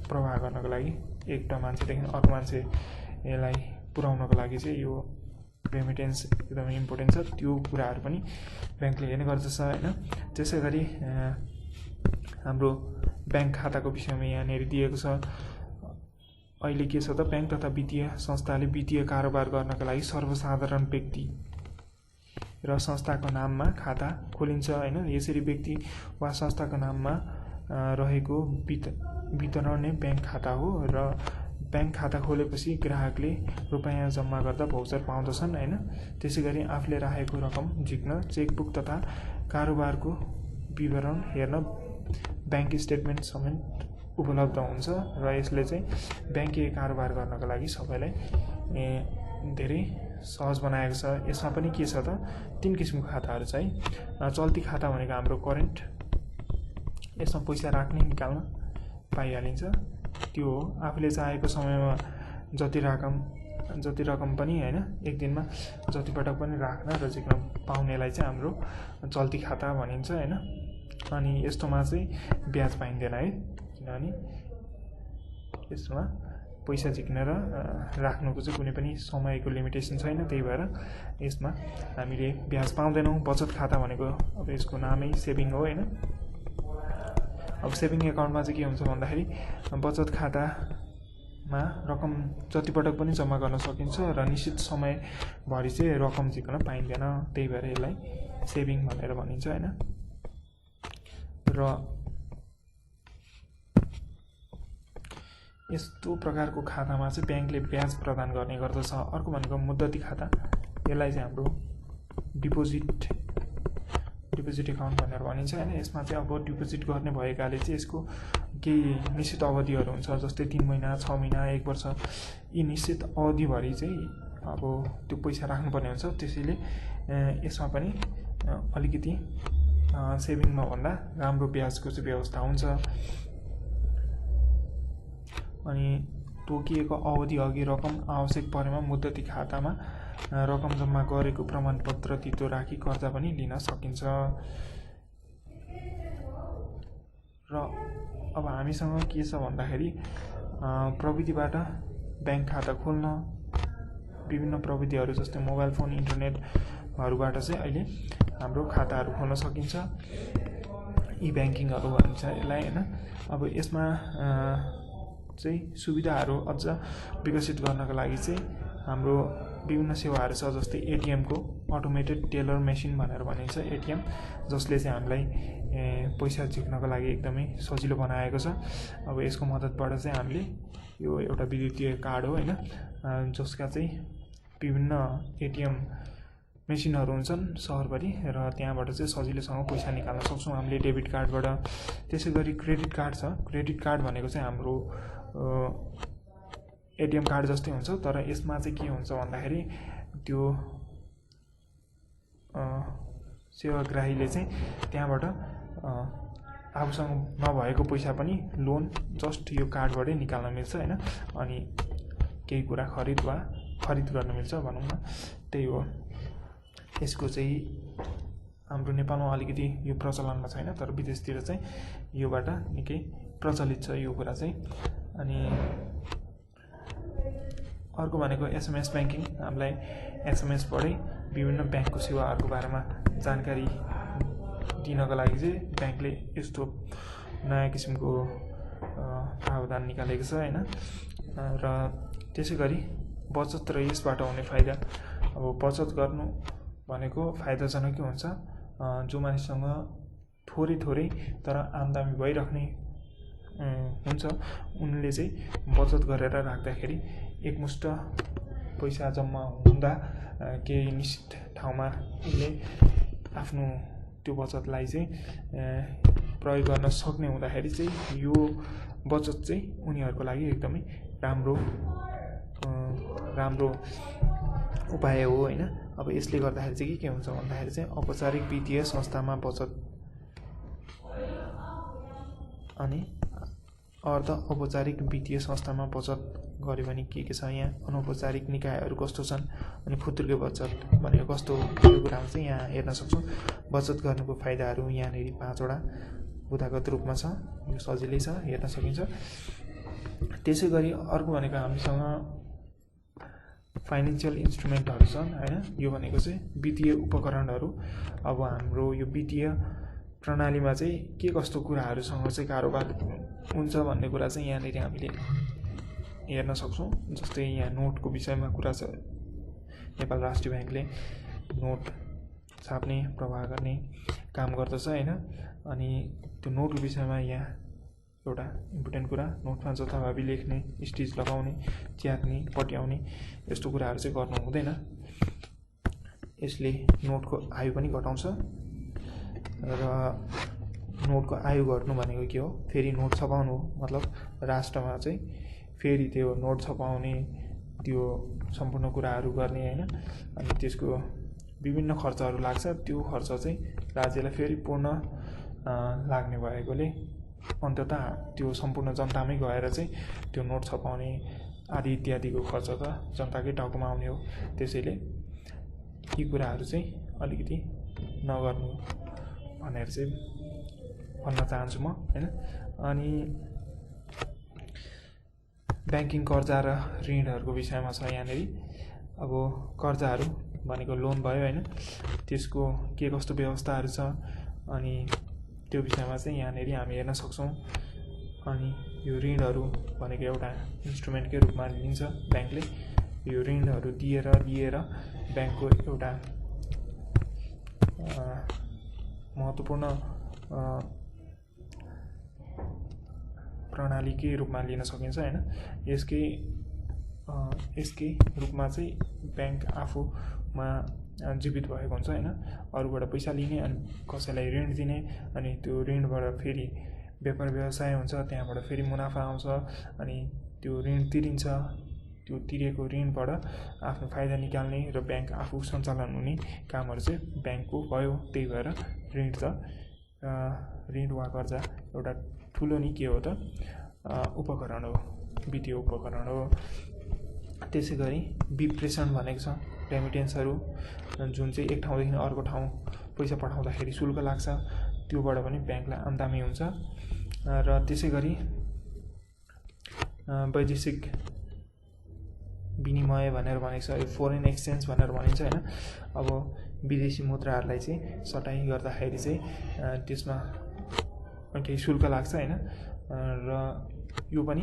प्रवाह गर्नको लागि एउटा मान्छेदेखि अर्को मान्छेलाई पुर्याउनको लागि चाहिँ यो रेमिटेन्स एकदमै इम्पोर्टेन्ट छ। त्यो कुराहरू पनि ब्याङ्कले हेर्ने गर्दछ होइन। त्यसै गरी हाम्रो ब्याङ्क खाताको विषयमा यहाँनिर दिएको छ। अहिले के छ त, ब्याङ्क तथा वित्तीय संस्थाले वित्तीय कारोबार गर्नका लागि सर्वसाधारण व्यक्ति र संस्थाको नाममा खाता खोलिन्छ होइन। यसरी व्यक्ति वा संस्थाको नाममा रहेको वितरण नै ब्याङ्क खाता हो र ब्याङ्क खाता खोलेपछि ग्राहकले रुपैयाँ जम्मा गर्दा भाउचर पाउँदछन् होइन। त्यसै गरी आफूले राखेको रकम झिक्न चेकबुक तथा कारोबारको विवरण हेर्न ब्याङ्क स्टेटमेन्ट समेत उपलब्ध हुन्छ र यसले चाहिँ ब्याङ्कीय कारोबार गर्नको लागि सबैलाई धेरै सहज बनाएको छ। यसमा पनि के छ त, 3 किसिमको खाताहरू छ है। चल्ती खाता भनेको हाम्रो करेन्ट, यसमा पैसा राख्ने निकाल्न पाइहालिन्छ, त्यो हो। आफूले चाहेको समयमा जति रकम पनि होइन, एक दिनमा जति पटक पनि राख्न र झिक्न पाउनेलाई चाहिँ हाम्रो चल्ती खाता भनिन्छ होइन। अनि यस्तोमा चाहिँ ब्याज पाइँदैन है, किनभने यसमा पैसा झिक्न र राख्नुको चाहिँ कुनै पनि समयको लिमिटेसन छैन, त्यही भएर यसमा हामीले ब्याज पाउँदैनौँ। बचत खाता भनेको अब यसको नामै सेभिङ हो होइन। अब सेभिङ एकाउन्टमा चाहिँ के हुन्छ भन्दाखेरि बचत खातामा रकम जति पटक पनि जम्मा गर्न सकिन्छ र निश्चित समयभरि चाहिँ रकम झिक्न पाइँदैन, त्यही भएर यसलाई सेभिङ भनेर भनिन्छ होइन। र यस्तो प्रकारको खातामा चाहिँ ब्याङ्कले ब्याज प्रदान गर्ने गर्दछ। अर्को भनेको मुद्दती खाता, यसलाई चाहिँ हाम्रो डिपोजिट एकाउन्ट भनेर भनिन्छ होइन। यसमा चाहिँ अब डिपोजिट गर्ने भएकाले चाहिँ यसको केही निश्चित अवधिहरू हुन्छ, जस्तै 3 महिना, 6 महिना, 1 वर्ष, यी निश्चित अवधिभरि चाहिँ अब त्यो पैसा राख्नुपर्ने हुन्छ। त्यसैले यसमा पनि अलिकति सेभिङमा भन्दा राम्रो ब्याजको चाहिँ व्यवस्था हुन्छ। अनि तोकिएको अवधि अघि रकम आवश्यक परेमा मुद्दती खातामा रकम जम्मा गरेको प्रमाणपत्र तितो राखी कर्जा पनि लिन सकिन्छ। र अब हामीसँग के छ भन्दाखेरि प्रविधिबाट ब्याङ्क खाता खोल्न विभिन्न प्रविधिहरू जस्तै मोबाइल फोन, इन्टरनेटहरूबाट चाहिँ अहिले हाम्रो खाताहरू खोल्न सकिन्छ। ई ब्याङ्किङहरू भन्छ यसलाई होइन। अब यसमा चाहिँ सुविधाहरू अझ विकसित गर्नको लागि चाहिँ हाम्रो विभिन्न सेवाहरू छ, जस्तै एटिएमको अटोमेटेड टेलर मेसिन भनेर भनिन्छ एटिएम, जसले चाहिँ हामीलाई पैसा झिक्नको लागि एकदमै सजिलो बनाएको छ। अब यसको मद्दतबाट चाहिँ हामीले यो एउटा विद्युतीय कार्ड हो होइन, जसका चाहिँ विभिन्न एटिएम मेसिनहरू हुन्छन् सहरभरि र त्यहाँबाट चाहिँ सजिलोसँग पैसा निकाल्न सक्छौँ हामीले डेबिट कार्डबाट। त्यसै गरी क्रेडिट कार्ड छ। क्रेडिट कार्ड भनेको चाहिँ हाम्रो एटिएम कार्ड जस्तै हुन्छ, तर यसमा चाहिँ के हुन्छ भन्दाखेरि त्यो सेवाग्राहीले चाहिँ त्यहाँबाट आफूसँग नभएको पैसा पनि लोन जस्ट यो कार्डबाटै निकाल्न मिल्छ होइन। अनि केही कुरा खरिद गर्न मिल्छ भनौँ न, त्यही हो। यसको चाहिँ हाम्रो नेपालमा अलिकति यो प्रचलनमा छैन, तर विदेशतिर चाहिँ योबाट निकै प्रचलित छ यो कुरा चाहिँ। अनि अर्को भनेको एसएमएस ब्याङ्किङ। हामीलाई एसएमएसबाटै विभिन्न ब्याङ्कको सेवाहरूको बारेमा जानकारी दिनको लागि चाहिँ ब्याङ्कले यस्तो नयाँ किसिमको प्रावधान निकालेको छ होइन। र त्यसै गरी बचत र यसबाट हुने फाइदा। अब बचत गर्नु भनेको फाइदाजनकै हुन्छ। जो मानिससँग थोरै तर आम्दानी भइराख्ने हुन्छ उनले चाहिँ बचत गरेर राख्दाखेरि एकमुष्ट पैसा जम्मा हुँदा केही निश्चित ठाउँमा उसले आफ्नो त्यो बचतलाई चाहिँ प्रयोग गर्न सक्ने हुँदाखेरि चाहिँ यो बचत चाहिँ उनीहरूको लागि एकदमै राम्रो उपाय हो होइन। अब यसले गर्दाखेरि चाहिँ के हुन्छ भन्दाखेरि चाहिँ औपचारिक वित्तीय संस्थामा बचत अनि अर्ध औपचारिक वित्तीय संस्थामा बचत गर्यो भने के छ यहाँ, अनौपचारिक निकायहरू कस्तो छन्, अनि खुद्रे बचत भनेको कस्तो हो, त्यो कुरामा चाहिँ यहाँ हेर्न सक्छौँ। बचत गर्नुको फाइदाहरू यहाँनिर 5वटा बुदागत रूपमा छ, यो सजिलै छ, हेर्न सकिन्छ। त्यसै गरी अर्को भनेको हामीसँग फाइनेन्सियल इन्स्ट्रुमेन्टहरू छन् हैन। यो भनेको चाहिँ वित्तीय उपकरणहरू। अब हाम्रो यो वित्तीय प्रणालीमा चाहिँ के कस्तो कुराहरूसँग चाहिँ कारोबार हुन्छ भन्ने कुरा चाहिँ यहाँनिर हामीले हेर्न सक्छौँ। जस्तै यहाँ नोटको विषयमा कुरा छ। नेपाल राष्ट्रिय ब्याङ्कले नोट छाप्ने, प्रवाह गर्ने काम गर्दछ हैन। अनि त्यो नोटको विषयमा यहाँ एउटा इम्पोर्टेन्ट कुरा, नोटमा जथाभावी लेख्ने, स्टिच लगाउने, च्यात्ने, पट्याउने यस्तो कुराहरू चाहिँ गर्नु हुँदैन। यसले नोटको आयु पनि घटाउँछ र नोटको आयु घट्नु भनेको के हो, फेरि नोट छपाउनु हो। मतलब राष्ट्रमा चाहिँ फेरि त्यो नोट छपाउने, त्यो सम्पूर्ण कुराहरू गर्ने हैन। अनि त्यसको विभिन्न खर्चहरू लाग्छ, त्यो खर्च चाहिँ राज्यलाई फेरि पूर्ण लाग्ने भएकोले अन्ततः त्यो सम्पूर्ण जनतामै गएर चाहिँ त्यो नोट छपाउने आदि इत्यादिको खर्च त जनताकै टाउकोमा आउने हो। त्यसैले यी कुराहरू चाहिँ अलिकति नगर्नु भनेर चाहिँ भन्न चाहन्छु म हैन। अनि ब्याङ्किङ कर्जा र ऋणहरूको विषयमा छ यहाँनिर। अब कर्जाहरू भनेको लोन भयो हैन, त्यसको के कस्तो व्यवस्थाहरू छ अनि त्यो विषयमा चाहिँ यहाँनिर हामी हेर्न सक्छौँ। अनि यो ऋणहरू भनेको एउटा इन्स्ट्रुमेन्टकै रूपमा लिन्छ ब्याङ्कले। यो ऋणहरू दिएर ब्याङ्कको एउटा महत्त्वपूर्ण प्रणालीकै रूपमा लिन सकिन्छ हैन। यसकै रूपमा चाहिँ ब्याङ्क आफूमा जीवित भएको हुन्छ हैन। अरूबाट पैसा लिने अनि कसैलाई ऋण दिने, अनि त्यो ऋणबाट फेरि व्यापार व्यवसाय हुन्छ, त्यहाँबाट फेरि मुनाफा आउँछ, अनि त्यो ऋण तिरिन्छ। त्यो तिरेको ऋणबाट आफ्नो फाइदा निकाल्ने र ब्याङ्क आफू सञ्चालन हुने कामहरू चाहिँ ब्याङ्कको भयो। त्यही भएर ऋण वा कर्जा एउटा ठुलो नि के हो त उपकरण हो, वित्तीय उपकरण हो। त्यसै गरी विप्रेषण भनेको छ, रेमिटेन्सहरू जुन चाहिँ एक ठाउँदेखि अर्को ठाउँ पैसा पठाउँदाखेरि शुल्क लाग्छ, त्योबाट पनि ब्याङ्कलाई आम्दानी हुन्छ। र त्यसै गरी वैदेशिक विनिमय भनेर भनेको छ, यो फोरेन एक्सचेन्ज भनेर भनिन्छ हैन। अब विदेशी मुद्राहरूलाई चाहिँ सटाइ गर्दाखेरि चाहिँ त्यसमा केही शुल्क लाग्छ हैन। र यो पनि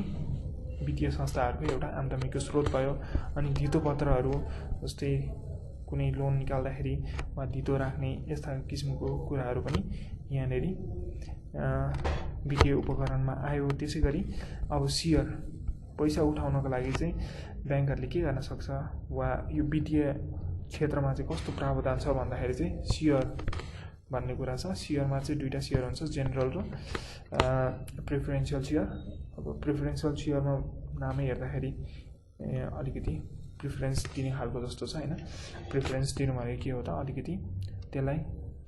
वित्तीय संस्थाहरूको एउटा आम्दानीको स्रोत भयो। अनि धितोपत्रहरू जस्तै कुनै लोन निकाल्दाखेरि वा धितो राख्ने यस्ता किसिमको कुराहरू पनि यहाँनिर वित्तीय उपकरणमा आयो। त्यसै गरी अब सेयर पैसा उठाउनको लागि चाहिँ ब्याङ्कहरूले के गर्न सक्छ वा यो वित्तीय क्षेत्रमा चाहिँ कस्तो प्रावधान छ भन्दाखेरि चाहिँ सेयर भन्ने कुरा छ। सेयरमा चाहिँ दुईवटा सेयर हुन्छ, जेनरल र प्रेफरेन्सियल सेयर। अब प्रेफरेन्सियल सेयरमा नामै हेर्दाखेरि अलिकति प्रिफरेन्स दिने खालको जस्तो छ हैन। प्रिफरेन्स दिनु भनेको के हो त, अलिकति त्यसलाई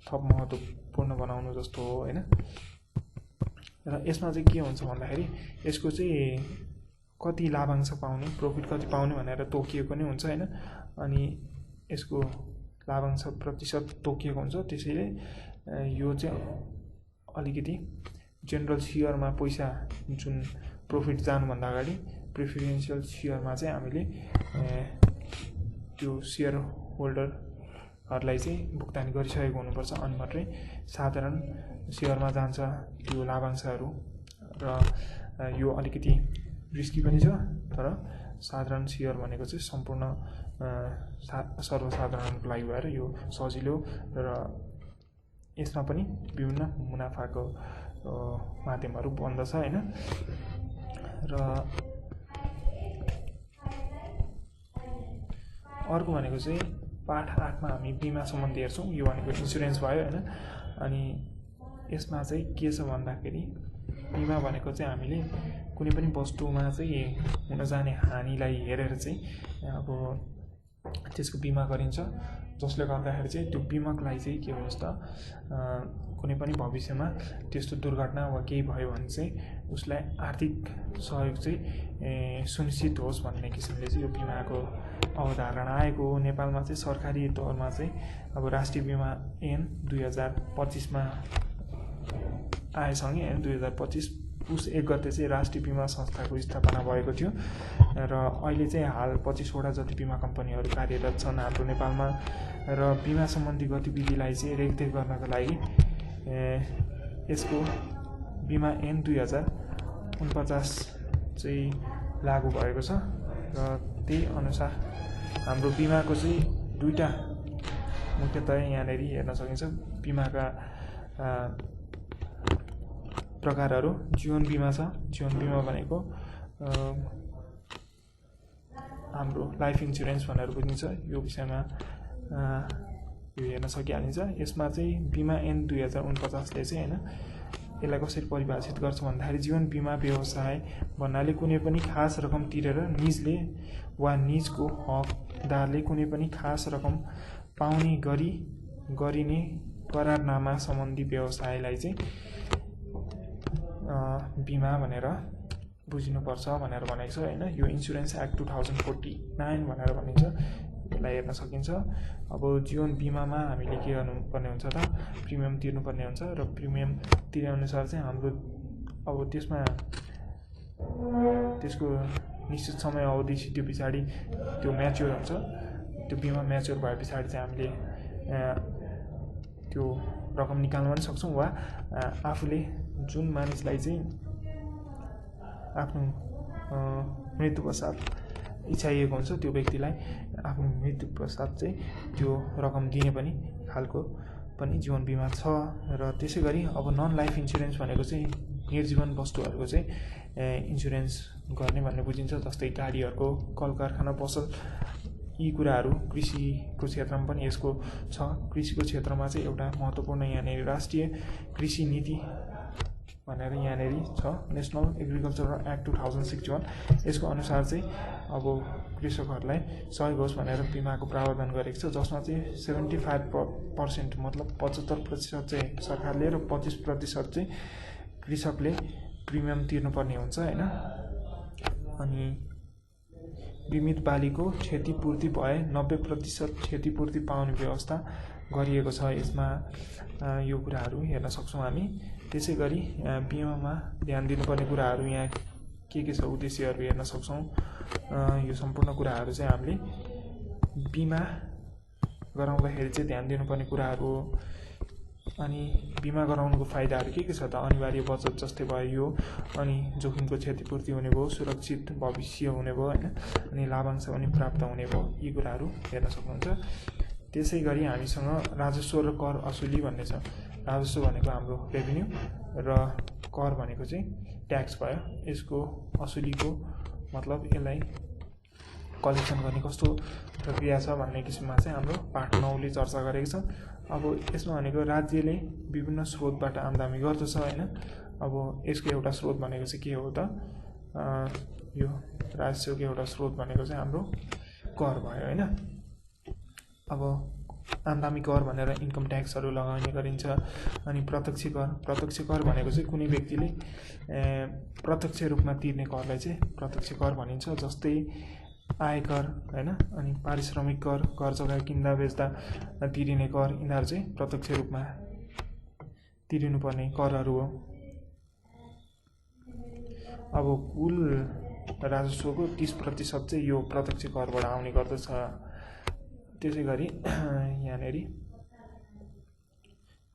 थप महत्त्वपूर्ण बनाउनु जस्तो हो हैन। र यसमा चाहिँ के हुन्छ भन्दाखेरि यसको चाहिँ कति लाभांश पाउने, प्रॉफिट कति पाउने भनेर तोकिएको नै हुन्छ हैन। अनि यसको लाभांश प्रतिशत तोकिएको हुन्छ। त्यसैले यो चाहिँ अलिकति जेनरल सेयरमा पैसा जुन प्रॉफिट जानुभन्दा अगाडि प्रेफरेन्सियल सेयरमा चाहिँ हामीले त्यो सेयर होल्डरहरूलाई चाहिँ भुक्तानी गरिसकेको हुनुपर्छ, अनि मात्रै साधारण सेयरमा जान्छ त्यो लाभांशहरू। र यो अलिकति रिस्की पनि छ, तर साधारण सेयर भनेको चाहिँ सम्पूर्ण सर्वसाधारणको लागि भएर यो सजिलो र यसमा पनि विभिन्न मुनाफाको माध्यमहरू बन्दछ हैन। र अर्को भनेको चाहिँ पाठ 8मा हामी बिमा सम्बन्धी हेर्छौँ। यो भनेको इन्सुरेन्स भयो हैन। अनि यसमा चाहिँ के छ भन्दाखेरि बिमा भनेको चाहिँ हामीले कुनै पनि वस्तुमा चाहिँ हुन जाने हानिलाई हेरेर चाहिँ अब त्यसको बिमा गरिन्छ। जसले गर्दाखेरि चाहिँ त्यो बिमकलाई चाहिँ के होस् त कुनै पनि भविष्यमा त्यस्तो दुर्घटना वा केही भयो भने चाहिँ उसलाई आर्थिक सहयोग चाहिँ सुनिश्चित होस् भन्ने किसिमले चाहिँ यो बिमाको अवधारणा आएको हो। नेपालमा चाहिँ सरकारी तौरमा चाहिँ अब राष्ट्रिय बिमा ऐन 2025मा आएसँगै 2025 पुस 1 गते चाहिँ राष्ट्रिय बिमा संस्थाको स्थापना भएको थियो र अहिले चाहिँ हाल 25वटा जति बिमा कम्पनीहरू कार्यरत छन् हाम्रो नेपालमा र बिमा सम्बन्धी गतिविधिलाई चाहिँ रेखदेख गर्नको लागि यसको बिमा ऐन 2049 चाहिँ लागू भएको छ र त्यही अनुसार हाम्रो बिमाको चाहिँ दुईटा मुख्यतया यहाँनिर हेर्न सकिन्छ। बिमाका प्रकारहरू जीवन बिमा छ। जीवन बिमा भनेको हाम्रो लाइफ इन्सुरेन्स भनेर बुझिन्छ। यो विषयमा यो हेर्न सकिहालिन्छ। यसमा चाहिँ बिमा ऐन 2049ले चाहिँ हैन यसलाई कसरी परिभाषित गर्छ भन्दाखेरि जीवन बिमा व्यवसाय भन्नाले कुनै पनि खास रकम तिरेर निजले वा निजको हकदारले कुनै पनि खास रकम पाउने गरी गरिने करारनामा सम्बन्धी व्यवसायलाई चाहिँ बिमा भनेर बुझ्नुपर्छ भनेर भनेको छ हैन। यो इन्सुरेन्स एक्ट 2049 भनेर भनिन्छ। यसलाई हेर्न सकिन्छ। अब जीवन बिमामा हामीले के गर्नुपर्ने हुन्छ त प्रिमियम तिर्नुपर्ने हुन्छ र प्रिमियम तिरे अनुसार चाहिँ हाम्रो अब त्यसमा त्यसको निश्चित समय अवधि सिद्धियो पछाडि त्यो म्याच्योर हुन्छ। त्यो बिमा म्याच्योर भए पछाडि चाहिँ हामीले त्यो रकम निकाल्न पनि सक्छौँ वा आफूले जुन मानिसलाई चाहिँ आफ्नो मृत्यु पश्चात इच्छाइएको हुन्छ त्यो व्यक्तिलाई आफ्नो मृत्यु पश्चात चाहिँ त्यो रकम दिने पनि खालको पनि जीवन बिमा छ। र त्यसै गरी अब नन लाइफ इन्सुरेन्स भनेको चाहिँ निर्जीवन वस्तुहरूको चाहिँ इन्सुरेन्स गर्ने भन्ने बुझिन्छ। जस्तै गाडीहरूको, कल कारखाना, पसल यी कुराहरू कृषिको क्षेत्रमा पनि यसको छ। कृषिको क्षेत्रमा चाहिँ एउटा महत्त्वपूर्ण यहाँनिर राष्ट्रिय कृषि नीति भनेर यहाँनिर छ, नेसनल एग्रिकल्चरल एक्ट 2061। यसको अनुसार चाहिँ अब कृषकहरूलाई सहयोग होस् भनेर बिमाको प्रावधान गरेको छ, जसमा चाहिँ 75% मतलब 75% चाहिँ सरकारले र 25% चाहिँ कृषकले प्रिमियम तिर्नुपर्ने हुन्छ हैन। अनि बिमित बालीको क्षतिपूर्ति भए 90% क्षतिपूर्ति पाउने व्यवस्था गरिएको छ। यसमा यो कुराहरू हेर्न सक्छौँ हामी। त्यसै गरी बिमामा ध्यान दिनुपर्ने कुराहरू यहाँ के छ उद्देश्यहरू हेर्न सक्छौँ। यो सम्पूर्ण कुराहरू चाहिँ हामीले बिमा गराउँदाखेरि चाहिँ ध्यान दिनुपर्ने कुराहरू हो। अनि बिमा गराउनुको फाइदाहरू के छ त अनिवार्य बचत जस्तै भयो यो, अनि जोखिमको क्षतिपूर्ति हुने भयो, सुरक्षित भविष्य हुने भयो हैन, अनि लाभांश पनि प्राप्त हुने भयो। यी कुराहरू हेर्न सक्नुहुन्छ। त्यसै गरी हामीसँग राजस्व र कर असुली भन्ने छ। राजस्व भनेको हाम्रो रेभिन्यू र कर भनेको चाहिँ ट्याक्स भयो। यसको असुलीको मतलब यसलाई कलेक्सन गर्ने कस्तो प्रक्रिया छ भन्ने किसिममा चाहिँ हाम्रो पाठ 9ले चर्चा गरेको छ। अब यसमा भनेको राज्यले विभिन्न स्रोतबाट आम्दानी गर्दछ हैन। अब यसको एउटा स्रोत भनेको चाहिँ के हो त यो राजस्वको एउटा स्रोत भनेको चाहिँ हाम्रो कर भयो हैन। अब आम्दानी कर भनेर इन्कम ट्याक्सहरू लगाउने गरिन्छ। अनि प्रत्यक्ष कर भनेको चाहिँ कुनै व्यक्तिले प्रत्यक्ष रूपमा तिर्ने करलाई चाहिँ प्रत्यक्ष कर भनिन्छ। जस्तै आयकर हैन, अनि पारिश्रमिक कर, घर जग्गा किन्दा बेच्दा तिरिने कर, यिनीहरू चाहिँ प्रत्यक्ष रूपमा तिरिनुपर्ने करहरू हो। अब कुल राजस्वको 30% चाहिँ यो प्रत्यक्ष करबाट आउने गर्दछ। त्यसै गरी यहाँनिर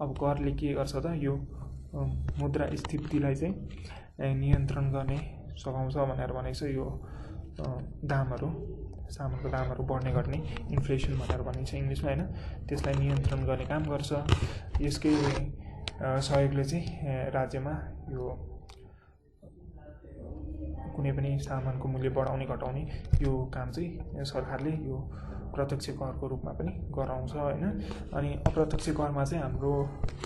अब करले के गर्छ त यो मुद्रास्फीतिलाई चाहिँ नियन्त्रण गर्ने सघाउँछ भनेर भनेको छ। यो दामहरू, सामानको दामहरू बढ्ने गर्ने इन्फ्लेसन भनेर भनिन्छ इङ्ग्लिसमा हैन, त्यसलाई नियन्त्रण गर्ने काम गर्छ। यसकै सहयोगले चाहिँ राज्यमा यो कुनै पनि सामानको मूल्य बढाउने घटाउने यो काम चाहिँ सरकारले यो प्रत्यक्ष करको रूपमा पनि गराउँछ हैन। अनि अप्रत्यक्ष करमा चाहिँ हाम्रो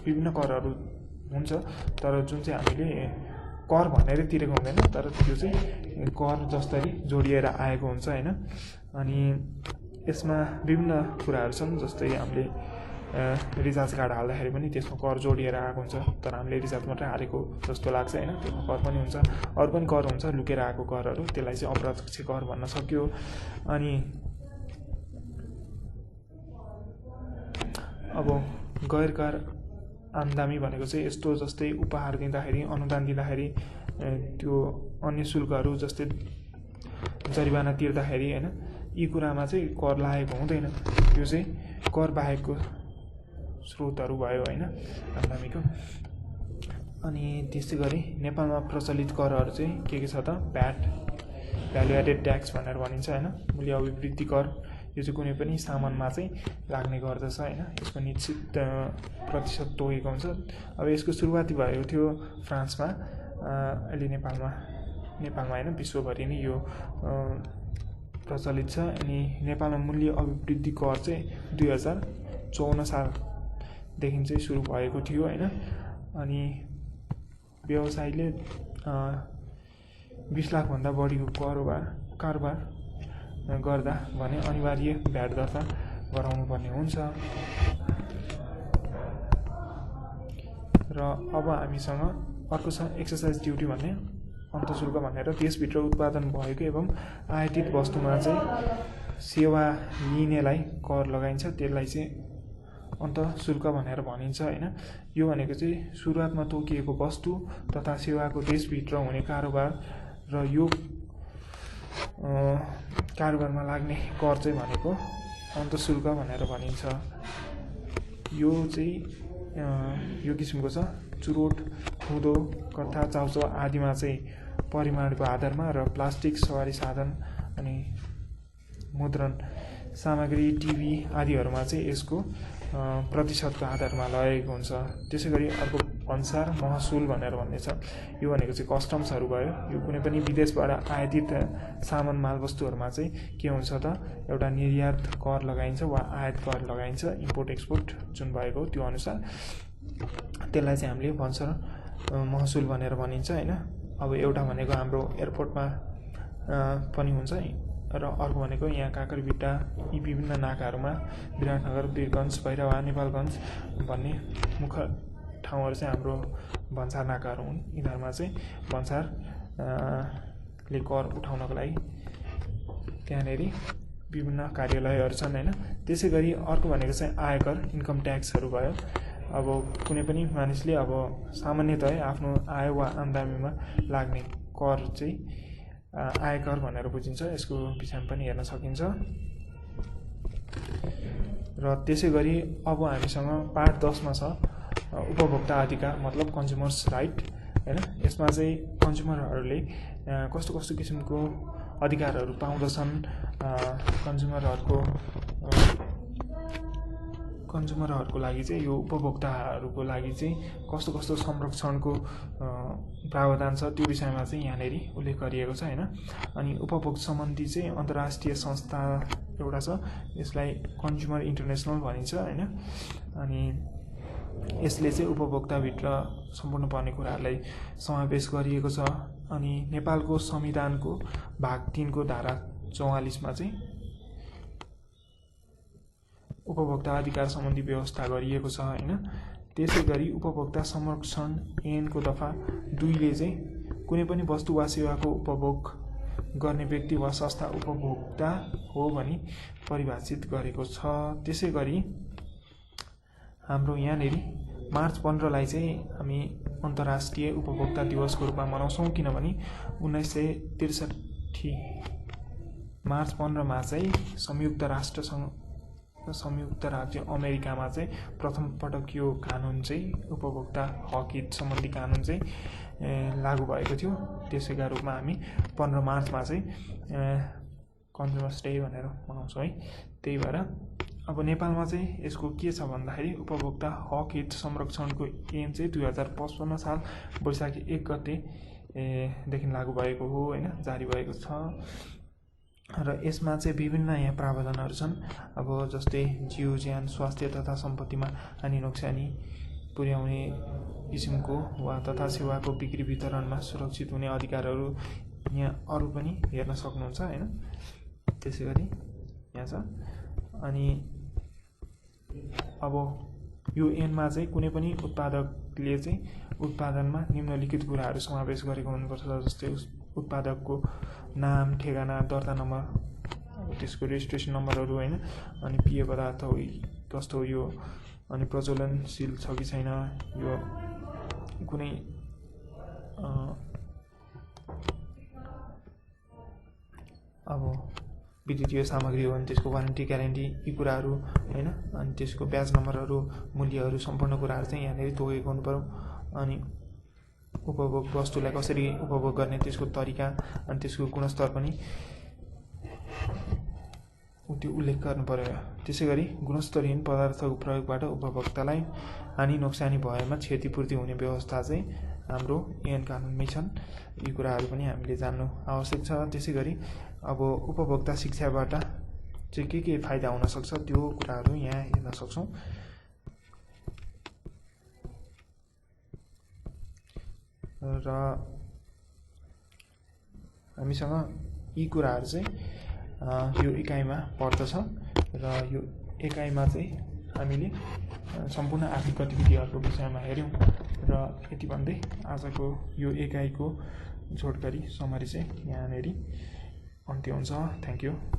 विभिन्न करहरू हुन्छ, तर जुन चाहिँ हामीले कर भनेर तिरेको हुँदैन, तर त्यो चाहिँ कर जस्तै जोडिएर आएको हुन्छ हैन। अनि यसमा विभिन्न कुराहरू छन्, जस्तै हामीले रिचार्ज कार्ड हाल्दाखेरि पनि त्यसमा कर जोडिएर आएको हुन्छ, तर हामीले रिचार्ज मात्रै हालेको जस्तो लाग्छ होइन, त्यसमा कर पनि हुन्छ। अरू पनि कर हुन्छ, लुकेर आएको करहरू, त्यसलाई चाहिँ अप्रत्यक्ष कर भन्न सक्यो। अनि अब गैर कर आमदामी भनेको चाहिँ यस्तो, जस्तै उपहार दिँदाखेरि, अनुदान दिँदाखेरि, त्यो अन्य शुल्कहरू जस्तै जरिवाना तिर्दाखेरि होइन, यी कुरामा चाहिँ कर लागेको हुँदैन। यो चाहिँ कर बाहेकको स्रोतहरू भयो होइन आमदामीको। अनि त्यसै गरी नेपालमा प्रचलित करहरू चाहिँ के छ त? भ्याट, भ्यालु एडेड ट्याक्स भनेर भनिन्छ होइन, मूल्य अभिवृद्धि कर। यो चाहिँ कुनै पनि सामानमा चाहिँ लाग्ने गर्दछ होइन, यसको निश्चित प्रतिशत तोकेको हुन्छ। अब यसको सुरुवाती भएको थियो फ्रान्समा, अहिले नेपालमा होइन विश्वभरि नै यो प्रचलित छ। अनि नेपालमा मूल्य अभिवृद्धि कर चाहिँ 2054 सालदेखि चाहिँ सुरु भएको थियो होइन। अनि व्यवसायीले 20 लाखभन्दा बढीको कारोबार गर्दा भने अनिवार्य भ्याट दर्ता गराउनु पर्ने हुन्छ। र अब हामीसँग अर्को छ एक्सर्साइज ड्युटी भन्ने अन्तःशुल्क भनेर। देशभित्र उत्पादन भएको एवं आयातित वस्तुमा चाहिँ सेवा लिनेलाई कर लगाइन्छ, त्यसलाई चाहिँ अन्तःशुल्क भनेर भनिन्छ होइन। यो भनेको चाहिँ सुरुवातमा तोकिएको वस्तु तथा सेवाको देशभित्र हुने कारोबार र यो कारोबारमा लाग्ने कर चाहिँ भनेको अन्तःशुल्क भनेर भनिन्छ। यो चाहिँ यो किसिमको छ। चुरोट, हुँदो, कथा, चाउचाउ आदिमा चाहिँ परिमाणको आधारमा र प्लास्टिक, सवारी साधन अनि मुद्रण सामग्री, टिभी आदिहरूमा चाहिँ यसको प्रतिशतको आधारमा लगेको हुन्छ। त्यसै गरी अर्को भन्सार महसुल भनेर भन्ने छ। यो भनेको चाहिँ कस्टम्सहरू भयो। यो कुनै पनि विदेशबाट आयातित सामान मालवस्तुहरूमा चाहिँ के हुन्छ त? एउटा निर्यात कर लगाइन्छ वा आयात कर लगाइन्छ, इम्पोर्ट एक्सपोर्ट जुन भएको त्यो अनुसार। त्यसलाई चाहिँ हामीले भन्सार महसुल भनेर भनिन्छ होइन। अब एउटा भनेको हाम्रो एयरपोर्टमा पनि हुन्छ र अर्को भनेको यहाँ काँकरभिट्टा यी विभिन्न नाकाहरूमा विराटनगर, वीरगञ्ज, भैरवा, नेपालगञ्ज भन्ने मुख्य ठाउँहरू चाहिँ हाम्रो भन्सार नाकाहरू हुन्। यिनीहरूमा चाहिँ भन्सारले कर उठाउनको लागि त्यहाँनिर विभिन्न कार्यालयहरू छन् होइन। त्यसै गरी अर्को भनेको चाहिँ आयकर, इन्कम ट्याक्सहरू भयो। अब कुनै पनि मानिसले अब सामान्यतया आफ्नो आय वा आमदामीमा लाग्ने कर चाहिँ आयकर भनेर बुझिन्छ। यसको विषयमा पनि हेर्न सकिन्छ। र त्यसै गरी अब हामीसँग पार्ट 10 मा छ उपभोक्ता अधिकार, मतलब कन्ज्युमर्स राइट होइन। यसमा चाहिँ कन्ज्युमरहरूले कस्तो कस्तो किसिमको अधिकारहरू पाउँदछन्, कन्ज्युमरहरूको लागि चाहिँ यो उपभोक्ताहरूको लागि चाहिँ कस्तो कस्तो संरक्षणको प्रावधान छ त्यो विषयमा चाहिँ यहाँनिर उल्लेख गरिएको छ होइन। अनि उपभोग सम्बन्धी चाहिँ अन्तर्राष्ट्रिय संस्था एउटा छ, यसलाई कन्ज्युमर इन्टरनेसनल भनिन्छ होइन। अनि यसले चाहिँ उपभोक्ताभित्र सम्पूर्ण पर्ने कुराहरूलाई समावेश गरिएको छ। अनि नेपालको संविधानको भाग 3 को धारा 44 मा चाहिँ उपभोक्ता अधिकार सम्बन्धी व्यवस्था गरिएको छ होइन। त्यसै गरी उपभोक्ता संरक्षण ऐन को दफा 2 ले चाहिँ कुनै पनि वस्तु वा सेवाको उपभोग गर्ने व्यक्ति वा संस्था उपभोक्ता हो भनी परिभाषित गरेको छ। त्यसै गरी हाम्रो यहाँनिर मार्च 15 लाई चाहिँ हामी अन्तर्राष्ट्रिय उपभोक्ता दिवसको रूपमा मनाउँछौँ, किनभने 1963 मार्च 15 मा चाहिँ संयुक्त राज्य अमेरिकामा चाहिँ प्रथम पटक यो कानुन चाहिँ उपभोक्ता हक हित सम्बन्धी कानुन चाहिँ लागू भएको थियो। त्यसैका रूपमा हामी 15 मार्चमा चाहिँ कन्ज्युमर्स डे भनेर मनाउँछौँ है। त्यही भएर अब नेपालमा चाहिँ यसको के छ भन्दाखेरि उपभोक्ता हक हित संरक्षणको ऐन चाहिँ 2055 साल वैशाख 1 गतेदेखि लागू भएको हो होइन, जारी भएको छ। र यसमा चाहिँ विभिन्न यहाँ प्रावधानहरू छन्। अब जस्तै जीव, ज्यान, स्वास्थ्य तथा सम्पत्तिमा हानि नोक्सानी पुर्याउने किसिमको वा तथा सेवाको बिक्री वितरणमा सुरक्षित हुने अधिकारहरू यहाँ अरू पनि हेर्न सक्नुहुन्छ होइन। त्यसै गरी यहाँ छ। अनि अब यो एनमा चाहिँ कुनै पनि उत्पादकले चाहिँ उत्पादनमा निम्नलिखित कुराहरू समावेश गरेको हुनुपर्छ, जस्तै उत्पादकको नाम, ठेगाना, दर्ता नम्बर, त्यसको रेजिस्ट्रेसन नम्बरहरू होइन, अनि पेय पदार्थ हो कस्तो हो यो, अनि प्रज्वलनशील छ कि छैन, यो कुनै अब विद्युतीय सामग्री हो भने त्यसको वारेन्टी ग्यारेन्टी, यी कुराहरू होइन, अनि त्यसको ब्याज नम्बरहरू, मूल्यहरू, सम्पूर्ण कुराहरू चाहिँ यहाँनिर तोकेको हुनुपर्यो। अनि उपभोग वस्तुलाई कसरी उपभोग गर्ने त्यसको तरिका अनि त्यसको गुणस्तर पनि त्यो उल्लेख गर्नु पर्यो। त्यसै गरी गुणस्तरहीन पदार्थको प्रयोगबाट उपभोक्तालाई हानि नोक्सानी भएमा क्षतिपूर्ति हुने व्यवस्था चाहिँ हाम्रो ऐन कानुनमै छन्। यी कुराहरू पनि हामीले जान्नु आवश्यक छ। त्यसै गरी अब उपभोक्ता शिक्षाबाट चाहिँ के फाइदा हुन सक्छ त्यो कुराहरू यहाँ हेर्न सक्छौँ। र हामीसँग यी कुराहरू चाहिँ यो एकाइमा पर्दछ र यो एकाइमा चाहिँ हामीले सम्पूर्ण आर्थिक गतिविधिहरूको विषयमा हेऱ्यौँ। र यति भन्दै आजको यो एकाइको छोटकरी समरी चाहिँ यहाँनिर अन्त्य हुन्छ। Thank you.